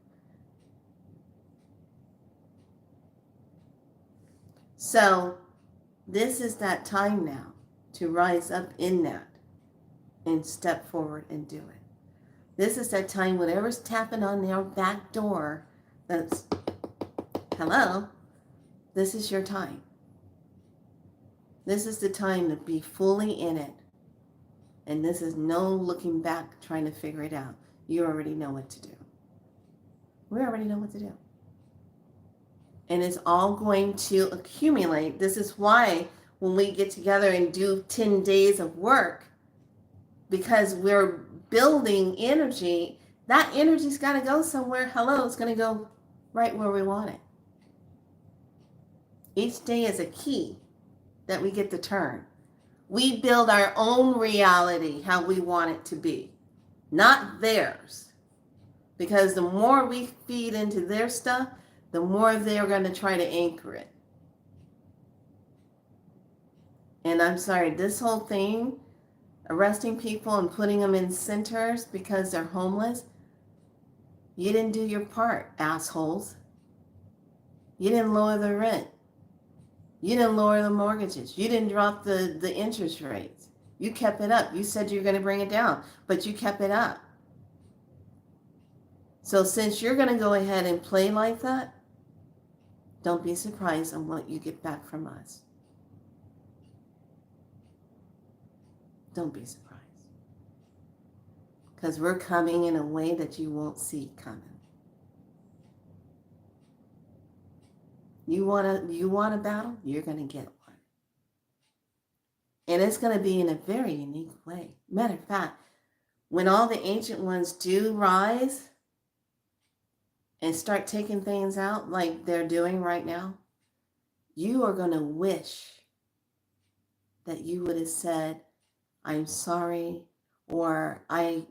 So this is that time now to rise up in that. and step forward and do it. This is that time, whatever's tapping on their back door, that's, hello, this is your time. This is the time to be fully in it. And this is no looking back trying to figure it out. You already know what to do. We already know what to do. And it's all going to accumulate. This is why when we get together and do 10 days of work, because we're building energy, that energy's got to go somewhere. Hello, it's going to go right where we want it. Each day is a key that we get to turn. We build our own reality how we want it to be, not theirs. Because the more we feed into their stuff, the more they're going to try to anchor it. And I'm sorry, this whole thing, arresting people and putting them in centers because they're homeless, you didn't do your part, assholes. You didn't lower the rent. You didn't lower the mortgages. You didn't drop the interest rates. You kept it up. You said you were going to bring it down, but you kept it up. So since you're going to go ahead and play like that, don't be surprised on what you get back from us. Don't be surprised. Because we're coming in a way that you won't see coming. You want a battle? You're going to get one. And it's going to be in a very unique way. Matter of fact, when all the ancient ones do rise and start taking things out like they're doing right now, you are going to wish that you would have said, I'm sorry, or I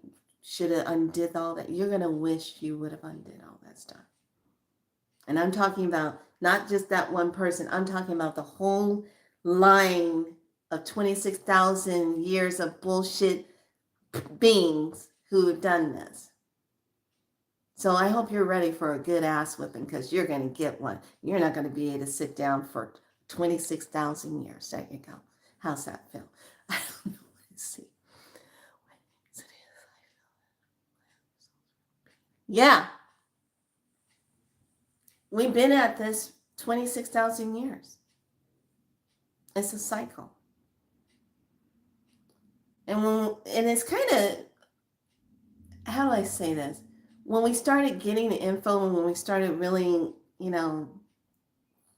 should have undid all that. You're going to wish you would have undid all that stuff. And I'm talking about not just that one person. I'm talking about the whole line of 26,000 years of bullshit beings who have done this. So I hope you're ready for a good ass whipping, because you're going to get one. You're not going to be able to sit down for 26,000 years. There you go. How's that feel? I don't know. Let's see. Yeah. We've been at this 26,000 years. It's a cycle. And it's kind of, how do I say this? When we started getting the info and when we started really,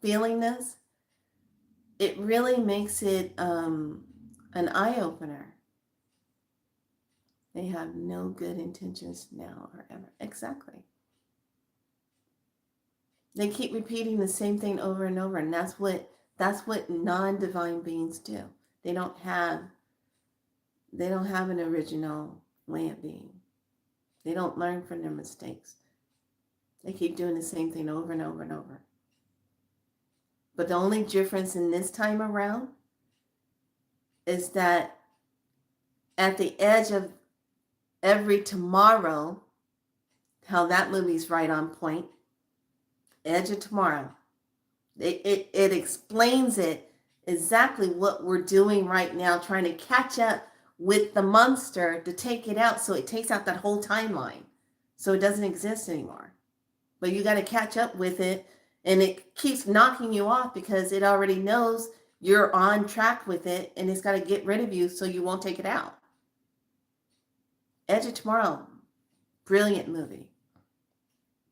feeling this, it really makes it an eye-opener. They have no good intentions now or ever. Exactly. They keep repeating the same thing over and over, and that's what non-divine beings do. They don't have an original way of being. They don't learn from their mistakes. They keep doing the same thing over and over and over. But the only difference in this time around is that at the edge of every tomorrow, how that movie's right on point, Edge of Tomorrow. It explains it exactly what we're doing right now, trying to catch up with the monster to take it out. So it takes out that whole timeline. So it doesn't exist anymore. But you got to catch up with it. And it keeps knocking you off because it already knows you're on track with it. And it's got to get rid of you so you won't take it out. Edge of Tomorrow. Brilliant movie.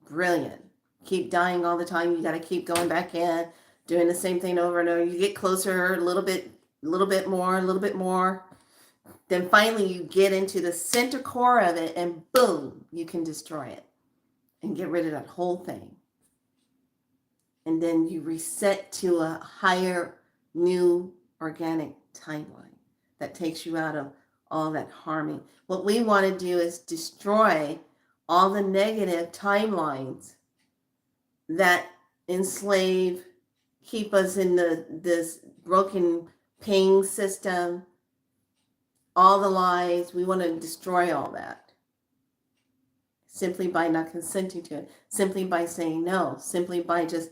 Brilliant. Keep dying all the time. You got to keep going back in, doing the same thing over and over. You get closer a little bit more. Then finally you get into the center core of it and boom, you can destroy it and get rid of that whole thing. And then you reset to a higher, new, organic timeline that takes you out of all that harming. What we want to do is destroy all the negative timelines that enslave, keep us in this broken pain system, all the lies. We want to destroy all that simply by not consenting to it, simply by saying no, simply by just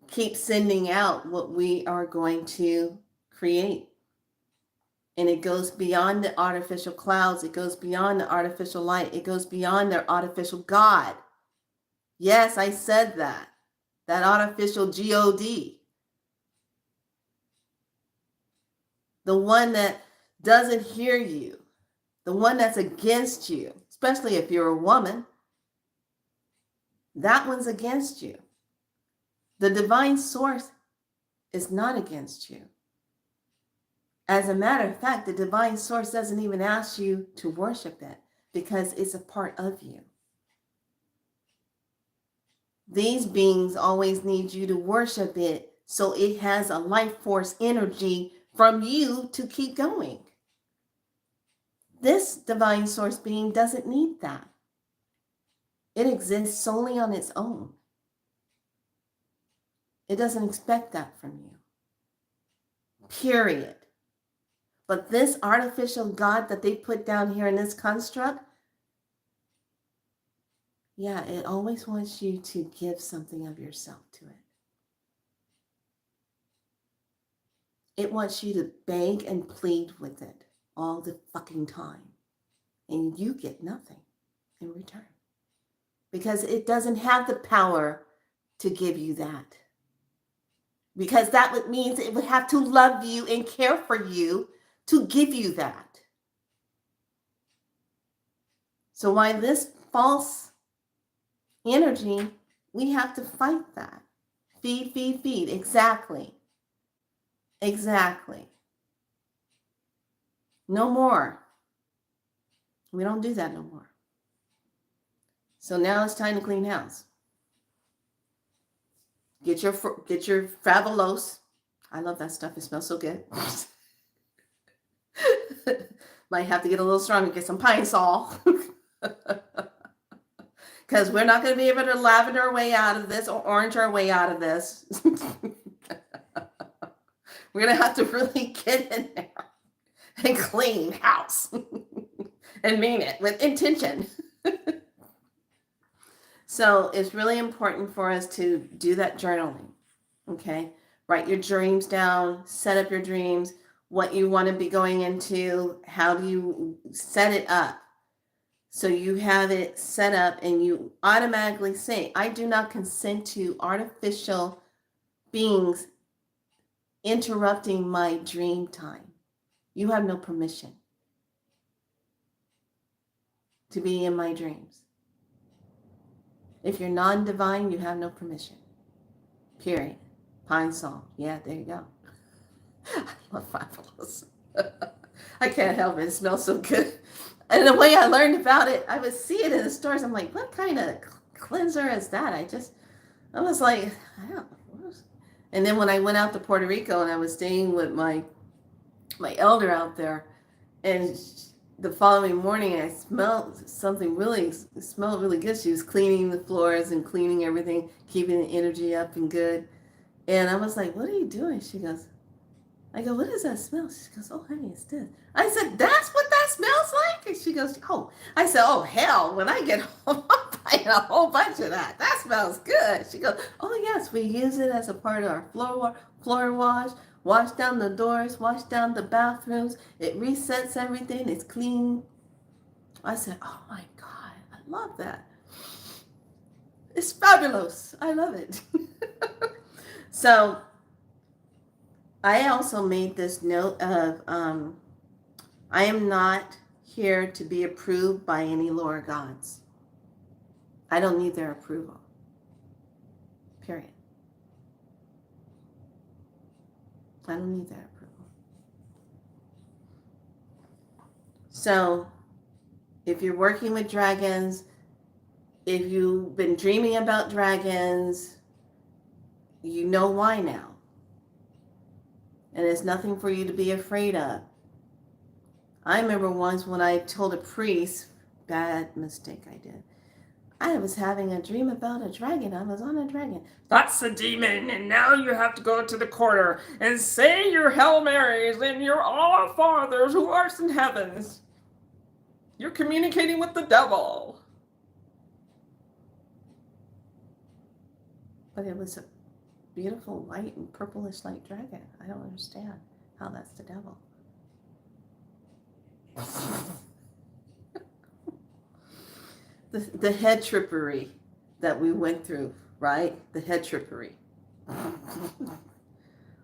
keep sending out what we are going to create. And it goes beyond the artificial clouds. It goes beyond the artificial light. It goes beyond their artificial God. Yes, I said that. That artificial God. The one that doesn't hear you. The one that's against you, especially if you're a woman. That one's against you. The divine source is not against you. As a matter of fact, the divine source doesn't even ask you to worship it because it's a part of you. These beings always need you to worship it so it has a life force energy from you to keep going. This divine source being doesn't need that. It exists solely on its own. It doesn't expect that from you. Period. But this artificial God that they put down here in this construct, yeah, it always wants you to give something of yourself to it. It wants you to beg and plead with it all the fucking time. And you get nothing in return. Because it doesn't have the power to give you that. Because that means it would have to love you and care for you to give you that. So why this false energy, we have to fight that. Feed, feed, feed. Exactly. Exactly. No more. We don't do that no more. So now it's time to clean house. Get your Fabuloso. I love that stuff. It smells so good. Might have to get a little stronger. Get some Pine Sol. Because we're not going to be able to lavender our way out of this or orange our way out of this. We're going to have to really get in there and clean house and mean it with intention. So it's really important for us to do that journaling. Okay. Write your dreams down, set up your dreams, what you want to be going into, how do you set it up. So you have it set up and you automatically say, I do not consent to artificial beings interrupting my dream time. You have no permission to be in my dreams. If you're non-divine, you have no permission. Period. Pine Sol. Yeah, there you go. I love Fabuloso. I can't help it. It smells so good. And the way I learned about it, I would see it in the stores. I'm like, what kind of cleanser is that? I was like, I don't know. And then when I went out to Puerto Rico and I was staying with my elder out there, and the following morning I smelled something smelled really good. She was cleaning the floors and cleaning everything, keeping the energy up and good. And I was like, what are you doing? She goes, I go, what does that smell? She goes, oh, honey, it's this. I said, that's what that smells like? And she goes, oh. I said, oh, hell, when I get home, I'm buying a whole bunch of that. That smells good. She goes, oh, yes, we use it as a part of our floor wash down the doors, wash down the bathrooms. It resets everything. It's clean. I said, oh, my God, I love that. It's fabulous. I love it. So I also made this note of I am not here to be approved by any lower gods. I don't need their approval. Period. I don't need their approval. So if you're working with dragons, if you've been dreaming about dragons, you know why now. And there's nothing for you to be afraid of. I remember once when I told a priest, bad mistake I did. I was having a dream about a dragon. I was on a dragon. That's a demon, and now you have to go to the corner and say your Hail Marys and your Our Fathers who art in heavens. You're communicating with the devil. But it was a beautiful white and purplish light dragon. I don't understand how that's the devil. The head trippery that we went through, right? The head trippery.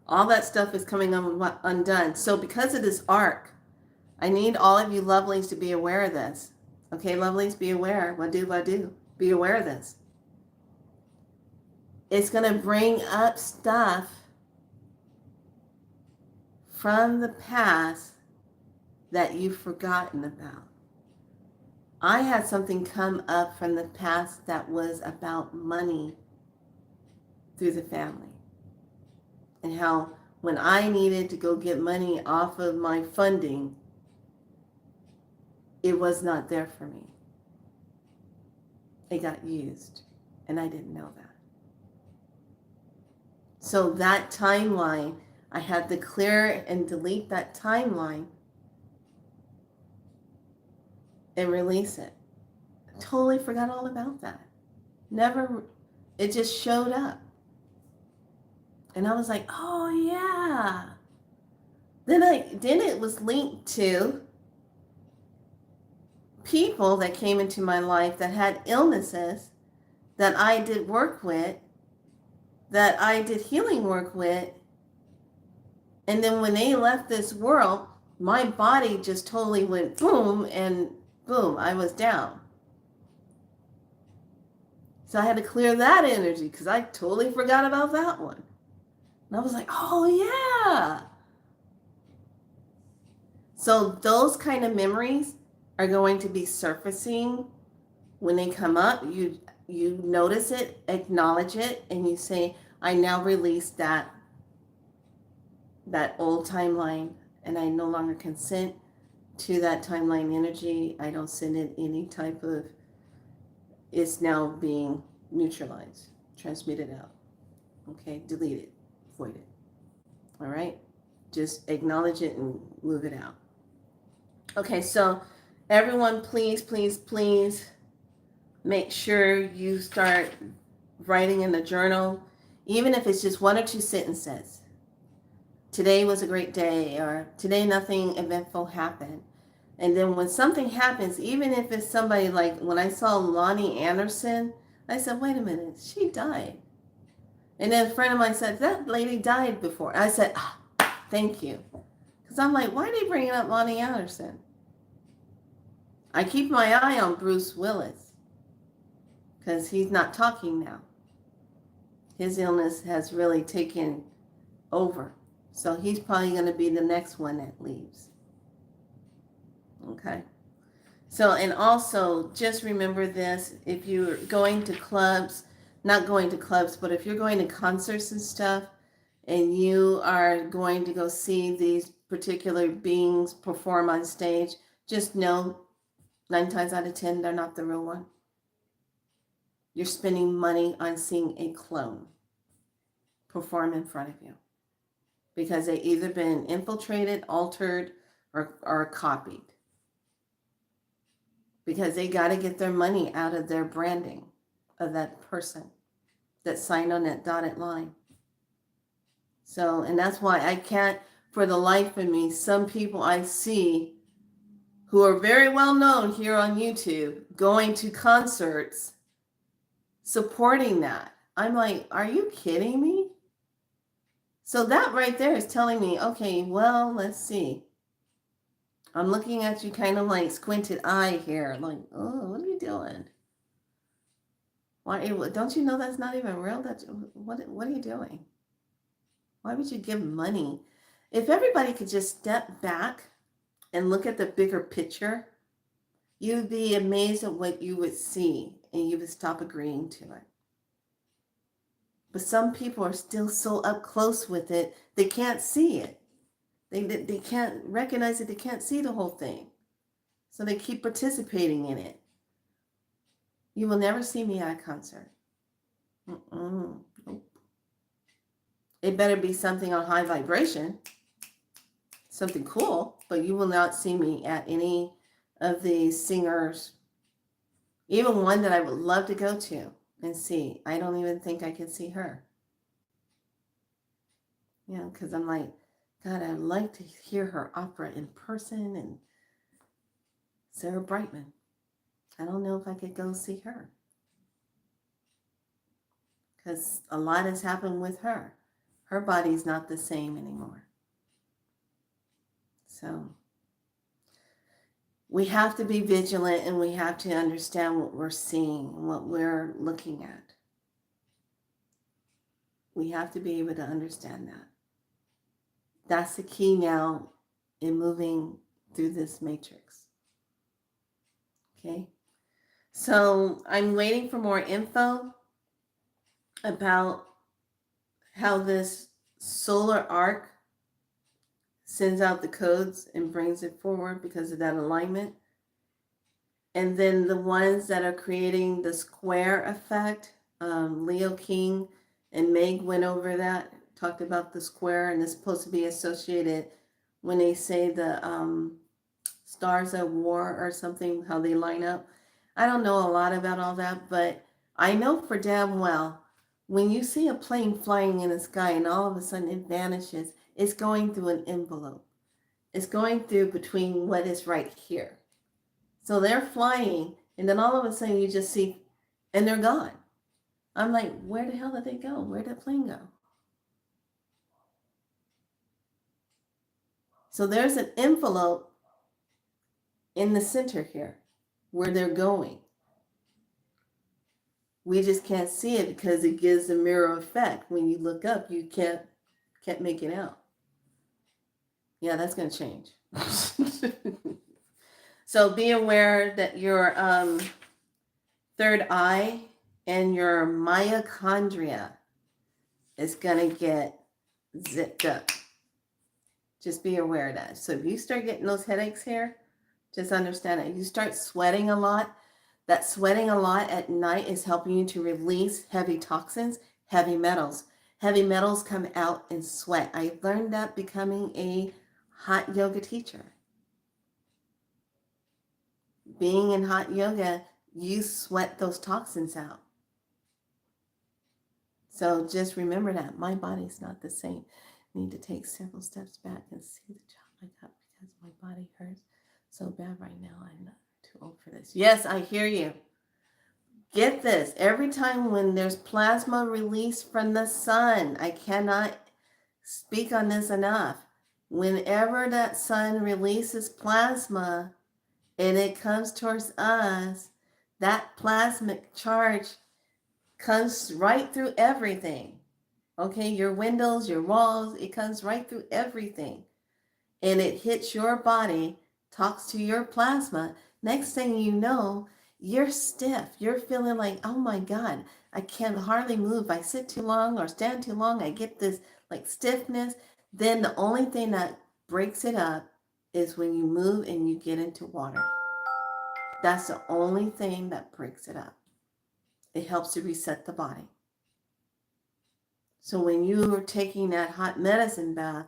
All that stuff is coming undone. So because of this arc, I need all of you lovelies to be aware of this. Okay, lovelies, be aware. Wadu. Be aware of this. It's going to bring up stuff from the past that you've forgotten about. I had something come up from the past that was about money through the family. And how when I needed to go get money off of my funding, it was not there for me. It got used, and I didn't know that. So that timeline, I had to clear and delete that timeline and release it. Totally forgot all about that. Never, it just showed up. And I was like, oh yeah. Then it was linked to people that came into my life that had illnesses that I did work with, that I did healing work with. And then when they left this world, my body just totally went boom, and boom, I was down. So I had to clear that energy because I totally forgot about that one. And I was like, oh yeah. So those kind of memories are going to be surfacing when they come up. You notice it, acknowledge it, and you say, I now release that old timeline, and I no longer consent to that timeline energy. I don't send it any type of, it's now being neutralized, transmuted out. Okay, delete it, void it. All right, just acknowledge it and move it out. Okay, so everyone, please make sure you start writing in the journal, even if it's just 1 or 2 sentences. Today was a great day, or today nothing eventful happened. And then when something happens, even if it's somebody like when I saw Lonnie Anderson, I said, wait a minute, she died. And then a friend of mine said, that lady died before. I said, thank you. Because I'm like, why are they bringing up Lonnie Anderson? I keep my eye on Bruce Willis because he's not talking now. His illness has really taken over. So he's probably going to be the next one that leaves. Okay. So, and also just remember this, if you're going to clubs, not going to clubs, but if you're going to concerts and stuff, and you are going to go see these particular beings perform on stage, just know 9 times out of 10, they're not the real one. You're spending money on seeing a clone perform in front of you because they either been infiltrated, altered, or copied. Because they got to get their money out of their branding of that person that signed on that dotted line. So, and that's why I can't, for the life of me, some people I see who are very well known here on YouTube going to concerts, supporting that. I'm like, are you kidding me? So that right there is telling me, okay, well, let's see. I'm looking at you kind of like squinted eye here, like, oh, what are you doing? Why don't you know that's not even real? What are you doing? Why would you give money? If everybody could just step back and look at the bigger picture, you'd be amazed at what you would see, and you would stop agreeing to it. But some people are still so up close with it, they can't see it. They can't recognize it. They can't see the whole thing. So they keep participating in it. You will never see me at a concert. Nope. It better be something on high vibration, something cool, but you will not see me at any of these singers, even one that I would love to go to and see. I don't even think I can see her. Yeah, because I'm like, God, I'd like to hear her opera in person, and Sarah Brightman. I don't know if I could go see her because a lot has happened with her. Her body's not the same anymore. So we have to be vigilant and we have to understand what we're seeing and what we're looking at. We have to be able to understand that. That's the key now in moving through this matrix. Okay? So I'm waiting for more info about how this solar arc sends out the codes and brings it forward because of that alignment. And then the ones that are creating the square effect, Leo King and Meg went over that, talked about the square, and it's supposed to be associated when they say the stars of war or something, how they line up. I don't know a lot about all that, but I know for damn well, when you see a plane flying in the sky and all of a sudden it vanishes, it's going through an envelope. It's going through between what is right here. So they're flying, and then all of a sudden you just see, and they're gone. I'm like, where the hell did they go? Where did the plane go? So there's an envelope in the center here where they're going. We just can't see it because it gives a mirror effect. When you look up, you can't make it out. Yeah, that's going to change. So be aware that your third eye and your mitochondria is going to get zipped up. Just be aware of that. So if you start getting those headaches here, just understand it. You start sweating a lot. That sweating a lot at night is helping you to release heavy toxins, heavy metals. Heavy metals come out in sweat. I learned that becoming a hot yoga teacher. Being in hot yoga, you sweat those toxins out. So just remember that. My body's not the same. I need to take several steps back and see the job I got because my body hurts so bad right now. I'm not too old for this. Yes, I hear you. Get this. Every time when there's plasma released from the sun, I cannot speak on this enough. Whenever that sun releases plasma and it comes towards us, that plasmic charge comes right through everything. Okay, your windows, your walls, it comes right through everything. And it hits your body, talks to your plasma. Next thing you know, you're stiff. You're feeling like, oh my God, I can hardly move. I sit too long or stand too long. I get this like stiffness. Then the only thing that breaks it up is when you move and you get into water. That's the only thing that breaks it up. It helps to reset the body. So when you are taking that hot medicine bath,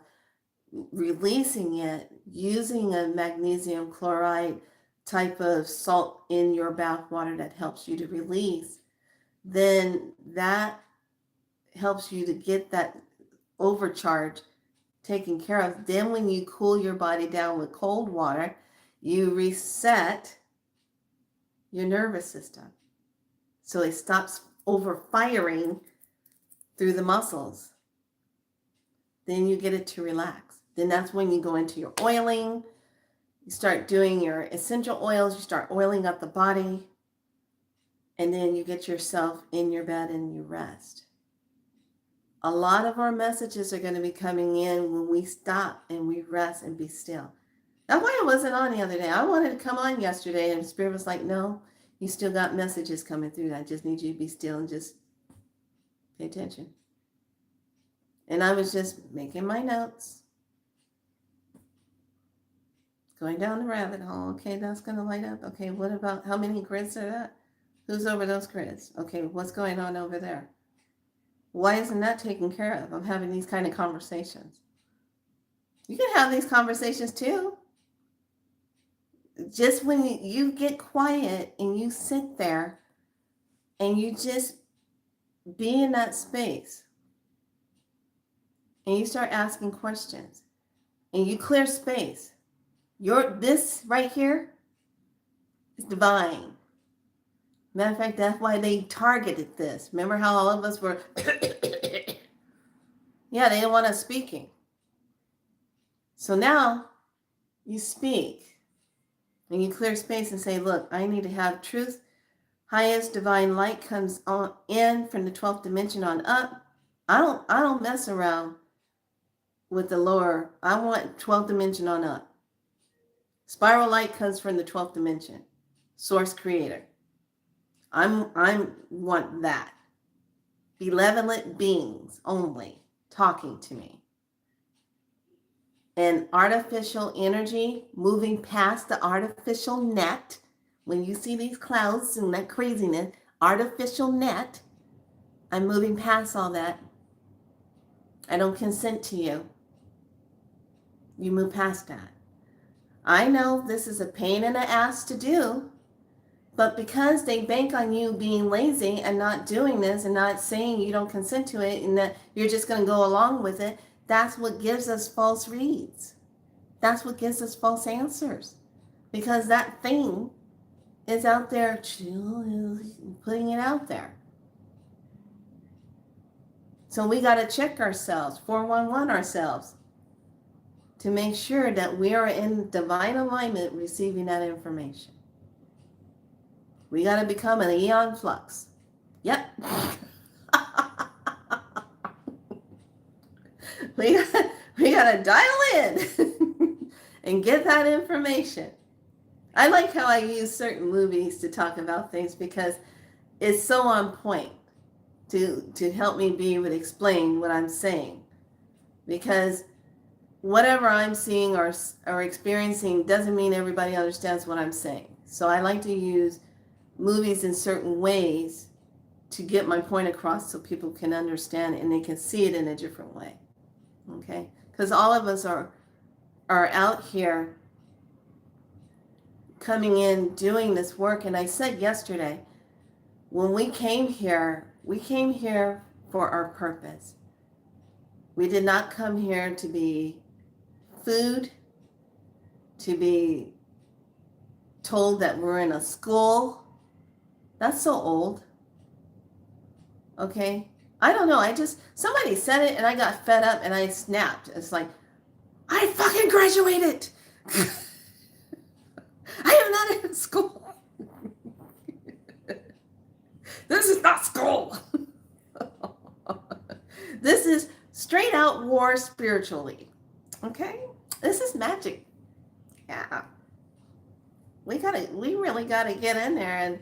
releasing it, using a magnesium chloride type of salt in your bath water that helps you to release, then that helps you to get that overcharge taken care of. Then when you cool your body down with cold water, you reset your nervous system. So it stops overfiring through the muscles. Then you get it to relax. Then that's when you go into your oiling. You start doing your essential oils. You start oiling up the body. And then you get yourself in your bed and you rest. A lot of our messages are going to be coming in when we stop and we rest and be still. That's why I wasn't on the other day. I wanted to come on yesterday and Spirit was like, no, you still got messages coming through. I just need you to be still and just pay attention. And I was just making my notes. Going down the rabbit hole. Okay, that's going to light up. Okay, what about, how many grids are that? Who's over those grids? Okay, what's going on over there? Why isn't that taken care of? I'm having these kind of conversations. You can have these conversations too. Just when you get quiet and you sit there and you just be in that space and you start asking questions and you clear space. This right here, It's divine. Matter of fact, that's why they targeted this. Remember how all of us were, yeah, they didn't want us speaking. So now you speak and you clear space and say, look, I need to have truth. Highest divine light comes on in from the 12th dimension on up. I don't mess around with the lower. I want 12th dimension on up. Spiral light comes from the 12th dimension. Source creator. I want that. Benevolent beings only talking to me. And artificial energy moving past the artificial net. When you see these clouds and that craziness, artificial net, I'm moving past all that. I don't consent to you. You move past that. I know this is a pain in the ass to do, but because they bank on you being lazy and not doing this and not saying you don't consent to it and that you're just going to go along with it, that's what gives us false reads. That's what gives us false answers. Because that thing is out there putting it out there. So we got to check ourselves, 411 ourselves, to make sure that we are in divine alignment receiving that information. We got to become an eon flux. Yep. we got to dial in and get that information. I like how I use certain movies to talk about things because it's so on point to help me be able to explain what I'm saying. Because whatever I'm seeing or experiencing doesn't mean everybody understands what I'm saying. So I like to use movies in certain ways to get my point across so people can understand and they can see it in a different way. Okay? Because all of us are out here coming in doing this work. And I said yesterday, when we came here for our purpose. We did not come here to be food, to be told that we're in a school. That's so old. Okay? I don't know. Somebody said it and I got fed up and I snapped. It's like, I fucking graduated. I am not in school. This is not school. This is straight out war spiritually. Okay? This is magic. Yeah. We really gotta get in there and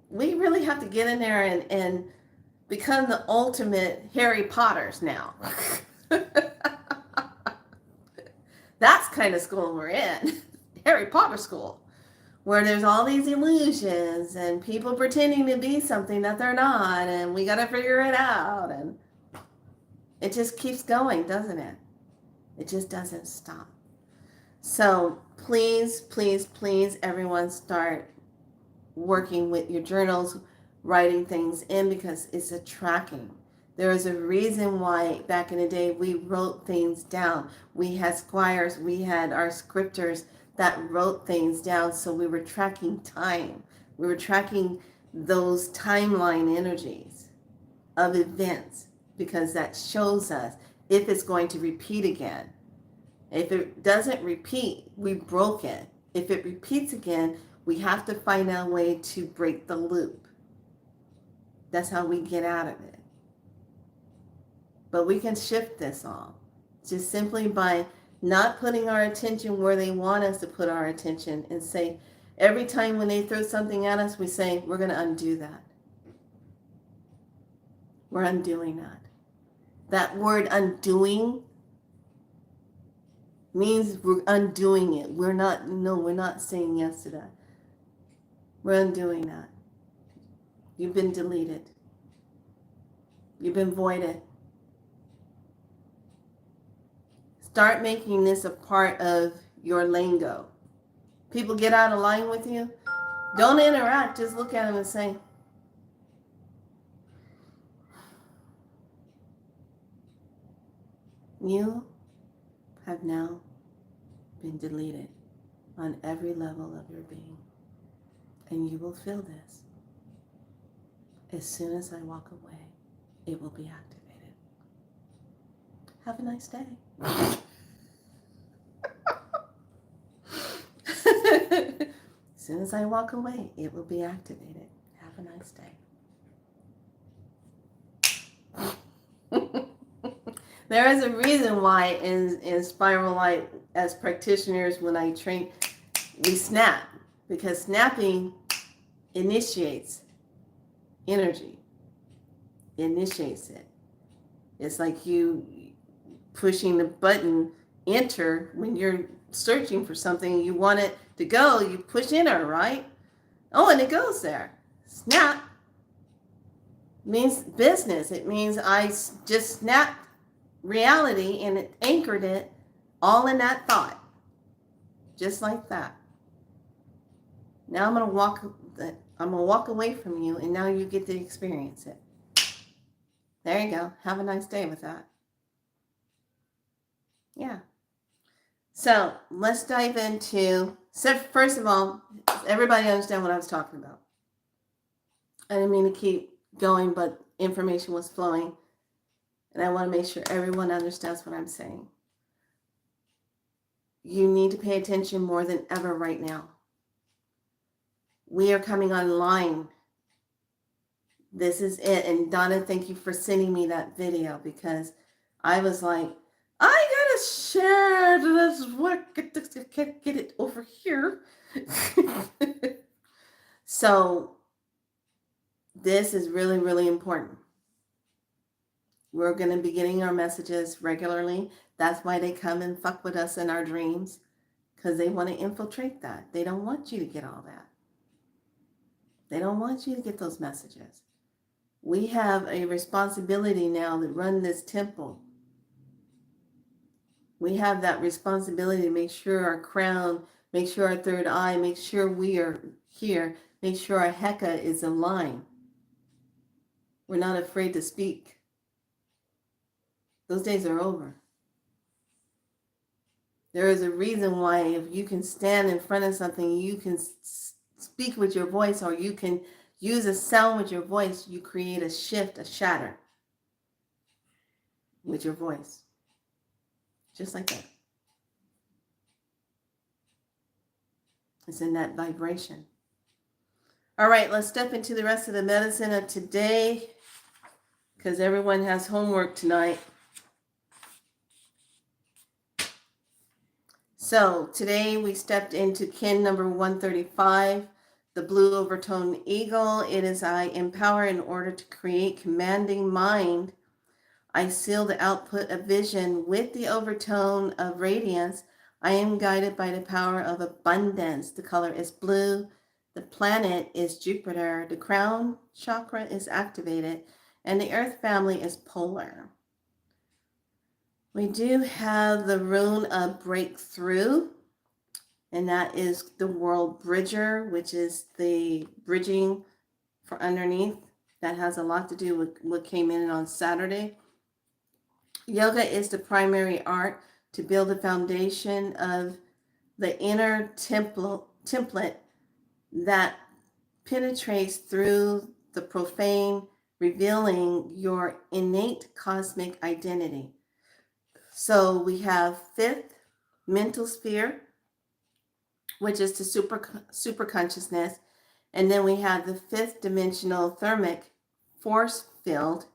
we really have to get in there and become the ultimate Harry Potters now. That's kind of school we're in. Harry Potter school. Where there's all these illusions and people pretending to be something that they're not, and we got to figure it out. And it just keeps going, doesn't it? It just doesn't stop. So please, please, please, everyone start working with your journals, writing things in because it's a tracking. There is a reason why back in the day we wrote things down. We had squires, we had our scripters that wrote things down, so we were tracking time. We were tracking those timeline energies of events because that shows us if it's going to repeat again. If it doesn't repeat, we broke it. If it repeats again, we have to find a way to break the loop. That's how we get out of it. But we can shift this all just simply by not putting our attention where they want us to put our attention and say, every time when they throw something at us, we say, we're going to undo that. We're undoing that. That word undoing means we're undoing it. We're not saying yes to that. We're undoing that. You've been deleted. You've been voided. Start making this a part of your lingo. People get out of line with you. Don't interact. Just look at them and say, you have now been deleted on every level of your being. And you will feel this. As soon as I walk away, it will be activated. Have a nice day. As soon as I walk away, it will be activated. Have a nice day. There is a reason why in Spiral Light, as practitioners, when I train, we snap, because snapping initiates energy. It initiates it. It's like you pushing the button enter when you're searching for something, you want it to go, you push enter, right? Oh, and it goes there. Snap means business. It means I just snapped reality and it anchored it all in that thought. Just like that. Now I'm gonna walk away from you, and now you get to experience it. There you go. Have a nice day with that. Yeah. So let's dive into, so first of all, everybody understand what I was talking about. I didn't mean to keep going, but information was flowing. And I want to make sure everyone understands what I'm saying. You need to pay attention more than ever right now. We are coming online. This is it. And Donna, thank you for sending me that video, because I was like, I gotta share this work. Get it over here. So this is really, really important. We're going to be getting our messages regularly. That's why they come and fuck with us in our dreams, because they want to infiltrate that. They don't want you to get all that. They don't want you to get those messages. We have a responsibility now to run this temple. We have that responsibility to make sure our crown, make sure our third eye, make sure we are here, make sure our Heka is in line. We're not afraid to speak. Those days are over. There is a reason why if you can stand in front of something, you can speak with your voice, or you can use a sound with your voice, you create a shift, a shatter with your voice. Just like that. It's in that vibration. All right, let's step into the rest of the medicine of today, because everyone has homework tonight. So today we stepped into kin number 135, the blue overtone eagle. It is I empower in order to create commanding mind. I seal the output of vision with the overtone of radiance. I am guided by the power of abundance. The color is blue. The planet is Jupiter. The crown chakra is activated. And the earth family is polar. We do have the rune of breakthrough. And that is the world bridger, which is the bridging for underneath. That has a lot to do with what came in on Saturday. Yoga is the primary art to build a foundation of the inner template that penetrates through the profane, revealing your innate cosmic identity. So we have fifth, mental sphere, which is the super consciousness. And then we have the fifth dimensional thermic force field,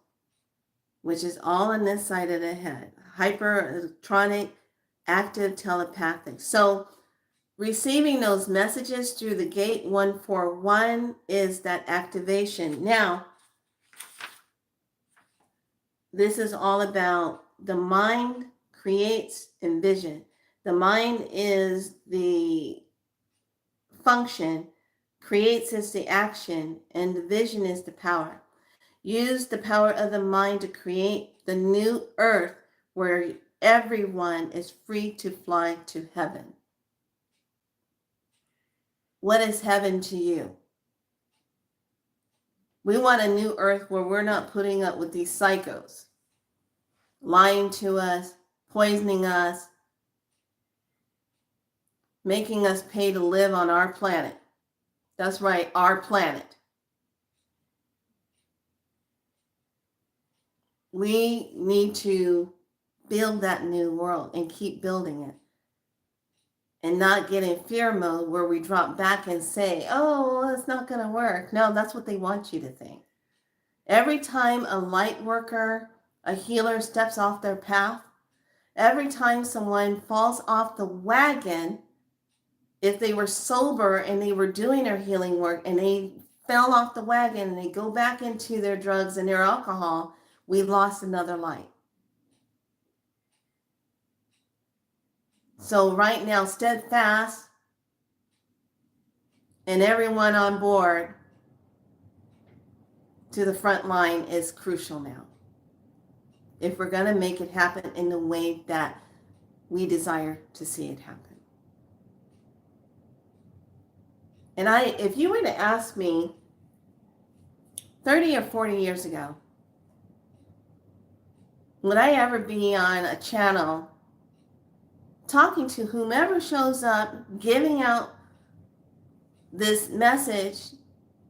which is all on this side of the head. Hyper-electronic, active, telepathic. So receiving those messages through the gate 141 is that activation. Now, this is all about the mind creates envision. The mind is the function, creates is the action, and the vision is the power. Use the power of the mind to create the new earth where everyone is free to fly to heaven. What is heaven to you? We want a new earth where we're not putting up with these psychos, lying to us, poisoning us, making us pay to live on our planet. That's right, our planet. We need to build that new world and keep building it. And not get in fear mode where we drop back and say, oh, well, it's not going to work. No, that's what they want you to think. Every time a light worker, a healer steps off their path, every time someone falls off the wagon, if they were sober and they were doing their healing work and they fell off the wagon and they go back into their drugs and their alcohol, we've lost another light. So right now, steadfast and everyone on board to the front line is crucial now. If we're going to make it happen in the way that we desire to see it happen. And if you were to ask me 30 or 40 years ago, would I ever be on a channel talking to whomever shows up, giving out this message,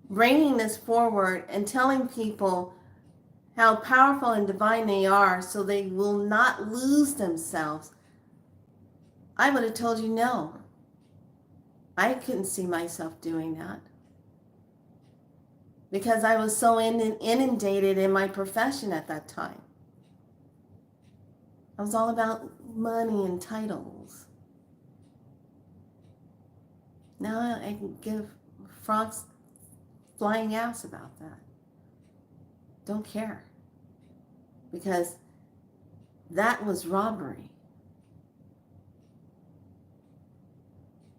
bringing this forward and telling people how powerful and divine they are so they will not lose themselves? I would have told you no. I couldn't see myself doing that because I was so inundated in my profession at that time. I was all about money and titles. Now I can give frogs flying ass about that. Don't care. Because that was robbery.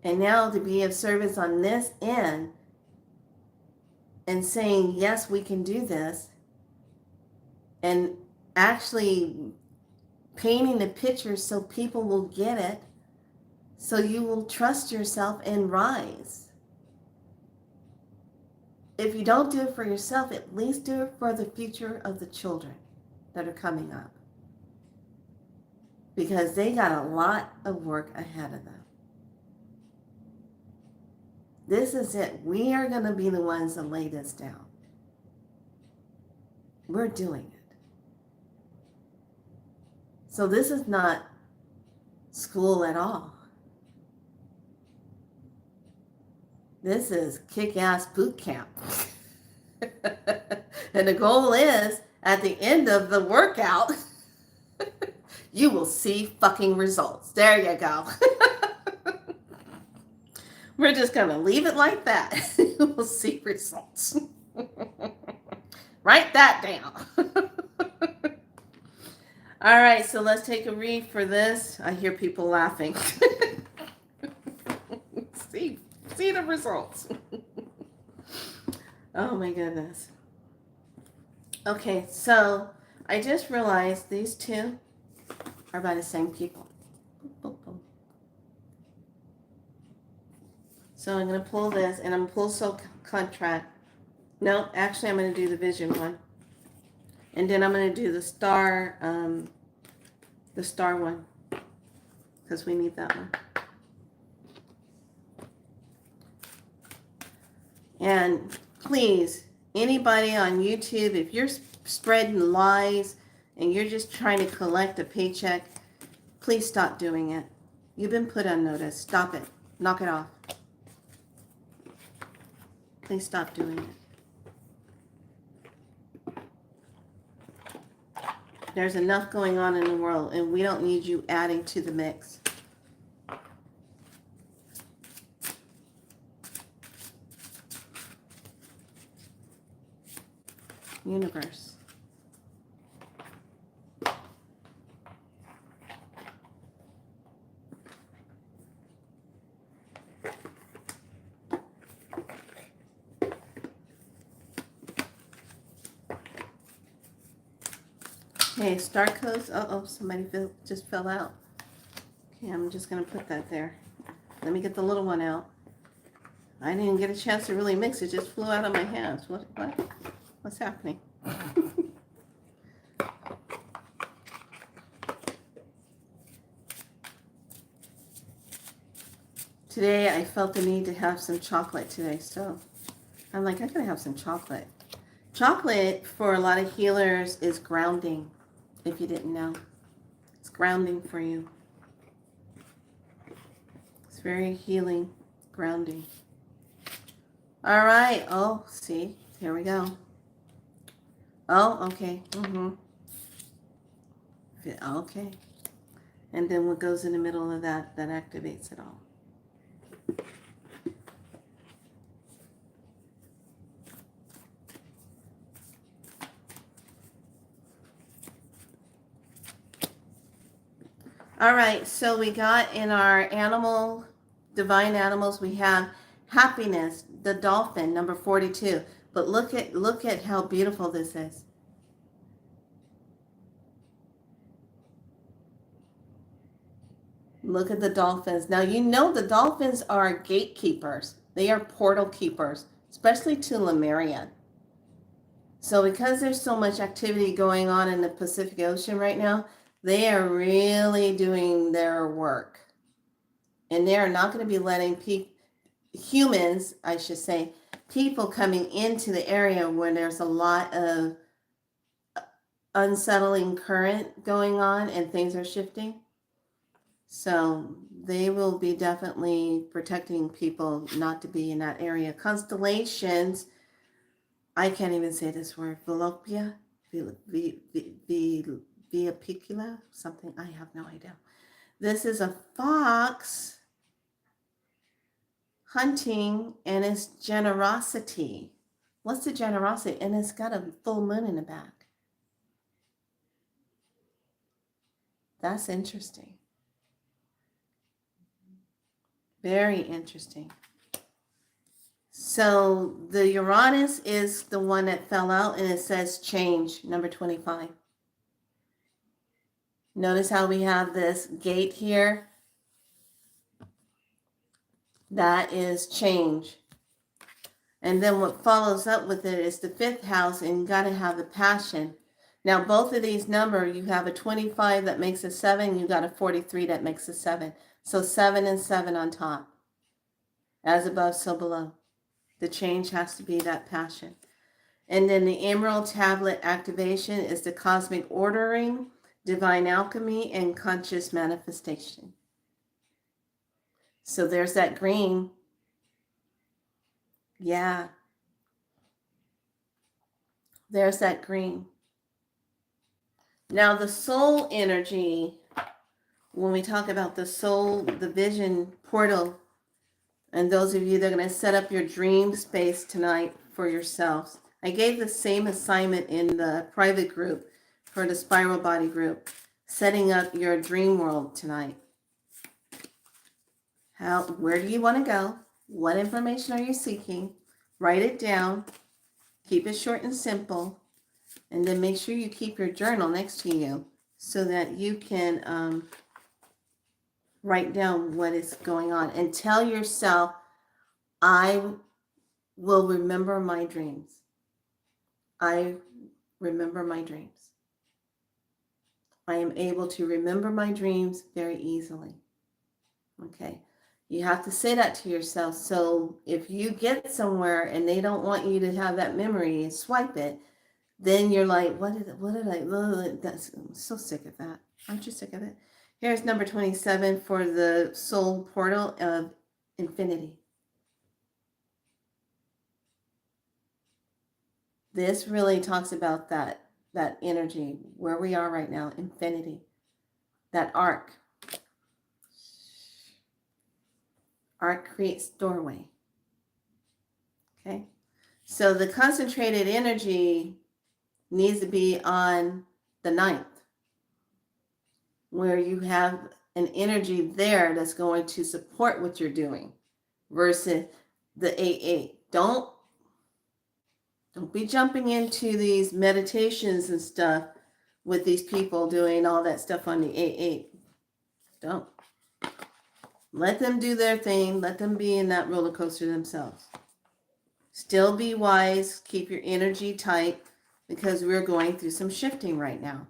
And now to be of service on this end and saying, yes, we can do this, and actually painting the picture so people will get it, so you will trust yourself and rise. If you don't do it for yourself, at least do it for the future of the children that are coming up. Because they got a lot of work ahead of them. This is it. We are going to be the ones that lay this down. We're doing it. So this is not school at all. This is kick-ass boot camp. And the goal is, at the end of the workout, you will see fucking results. There you go. We're just going to leave it like that. You will see results. Write that down. All right, so let's take a read for this. I hear people laughing. See the results. Oh my goodness. Okay, so I just realized these two are by the same people. So I'm going to pull this, and I'm going to pull Soul Contract. No, actually I'm going to do the Vision one. And then I'm going to do the star one, because we need that one. And please, anybody on YouTube, if you're spreading lies and you're just trying to collect a paycheck, please stop doing it. You've been put on notice. Stop it. Knock it off. Please stop doing it. There's enough going on in the world, and we don't need you adding to the mix. Universe. Okay, star codes. Uh-oh, somebody just fell out. Okay, I'm just going to put that there. Let me get the little one out. I didn't get a chance to really mix it. Just flew out of my hands. What's happening? Today I felt the need to have some chocolate today, so I'm like, I gotta have some chocolate. Chocolate for a lot of healers is grounding, if you didn't know. It's grounding for you. It's very healing, grounding. All right. Oh, see, here we go. Oh, okay. Okay. And then what goes in the middle of that activates it all. All right, so we got in our animal, divine animals, we have happiness, the dolphin, number 42. But look at how beautiful this is. Look at the dolphins. Now you know the dolphins are gatekeepers. They are portal keepers, especially to Lemuria. So because there's so much activity going on in the Pacific Ocean right now, they are really doing their work. And they are not going to be letting humans, I should say, people coming into the area where there's a lot of unsettling current going on and things are shifting. So they will be definitely protecting people not to be in that area. Constellations, I can't even say this word, Velopia, Via Picula, something, I have no idea. This is a fox hunting, and it's generosity. What's the generosity? And it's got a full moon in the back. That's interesting. Very interesting. So the Uranus is the one that fell out, and it says change, number 25. Notice how we have this gate here. That is change. And then what follows up with it is the 5th house, and you got to have the passion. Now, both of these numbers, you have a 25 that makes a 7, you got a 43 that makes a 7. So 7 and 7 on top. As above, so below. The change has to be that passion. And then the Emerald Tablet activation is the cosmic ordering, divine alchemy, and conscious manifestation. So there's that green. Yeah. There's that green. Now the soul energy, when we talk about the soul, the vision portal, and those of you that are going to set up your dream space tonight for yourselves. I gave the same assignment in the private group for the Spiral Body group, setting up your dream world tonight. Where do you want to go? What information are you seeking? Write it down. Keep it short and simple. And then make sure you keep your journal next to you so that you can write down what is going on. And tell yourself, I will remember my dreams. I remember my dreams. I am able to remember my dreams very easily. Okay. You have to say that to yourself. So if you get somewhere and they don't want you to have that memory and swipe it, then you're like, what did I, I'm so sick of that. Aren't you sick of it? Here's number 27 for the soul portal of infinity. This really talks about that energy, where we are right now, infinity, that arc. Arc creates doorway. Okay, so the concentrated energy needs to be on the 9th, where you have an energy there that's going to support what you're doing, versus the 8-8. Don't be jumping into these meditations and stuff with these people doing all that stuff on the 8-8. Don't. Let them do their thing. Let them be in that roller coaster themselves. Still be wise. Keep your energy tight, because we're going through some shifting right now.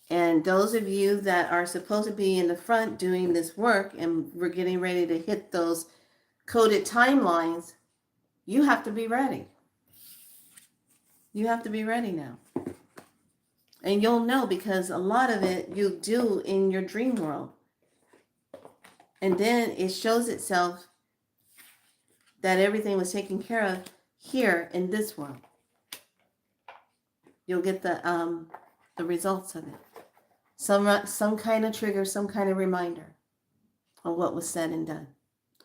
And those of you that are supposed to be in the front doing this work, and we're getting ready to hit those coded timelines, you have to be ready. You have to be ready now. And you'll know, because a lot of it you do in your dream world. And then it shows itself that everything was taken care of here in this world. You'll get the results of it. Some kind of trigger, some kind of reminder of what was said and done.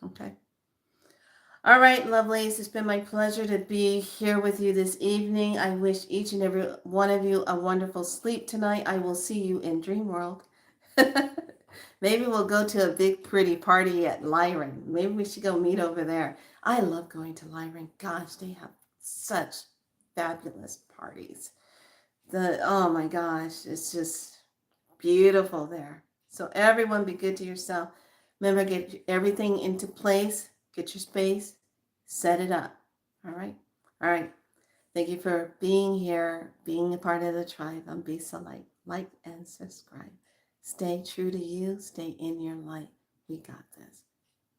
Okay. All right, lovelies. It's been my pleasure to be here with you this evening. I wish each and every one of you a wonderful sleep tonight. I will see you in Dream World. Maybe we'll go to a big, pretty party at Lyran. Maybe we should go meet over there. I love going to Lyran. Gosh, they have such fabulous parties. Oh my gosh, it's just beautiful there. So everyone, be good to yourself. Remember, get everything into place. Get your space. Set it up. All right? All right. Thank you for being here, being a part of the tribe. I'm Bisa Light. Like and subscribe. Stay true to you. Stay in your light. We got this.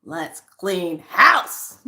Let's clean house.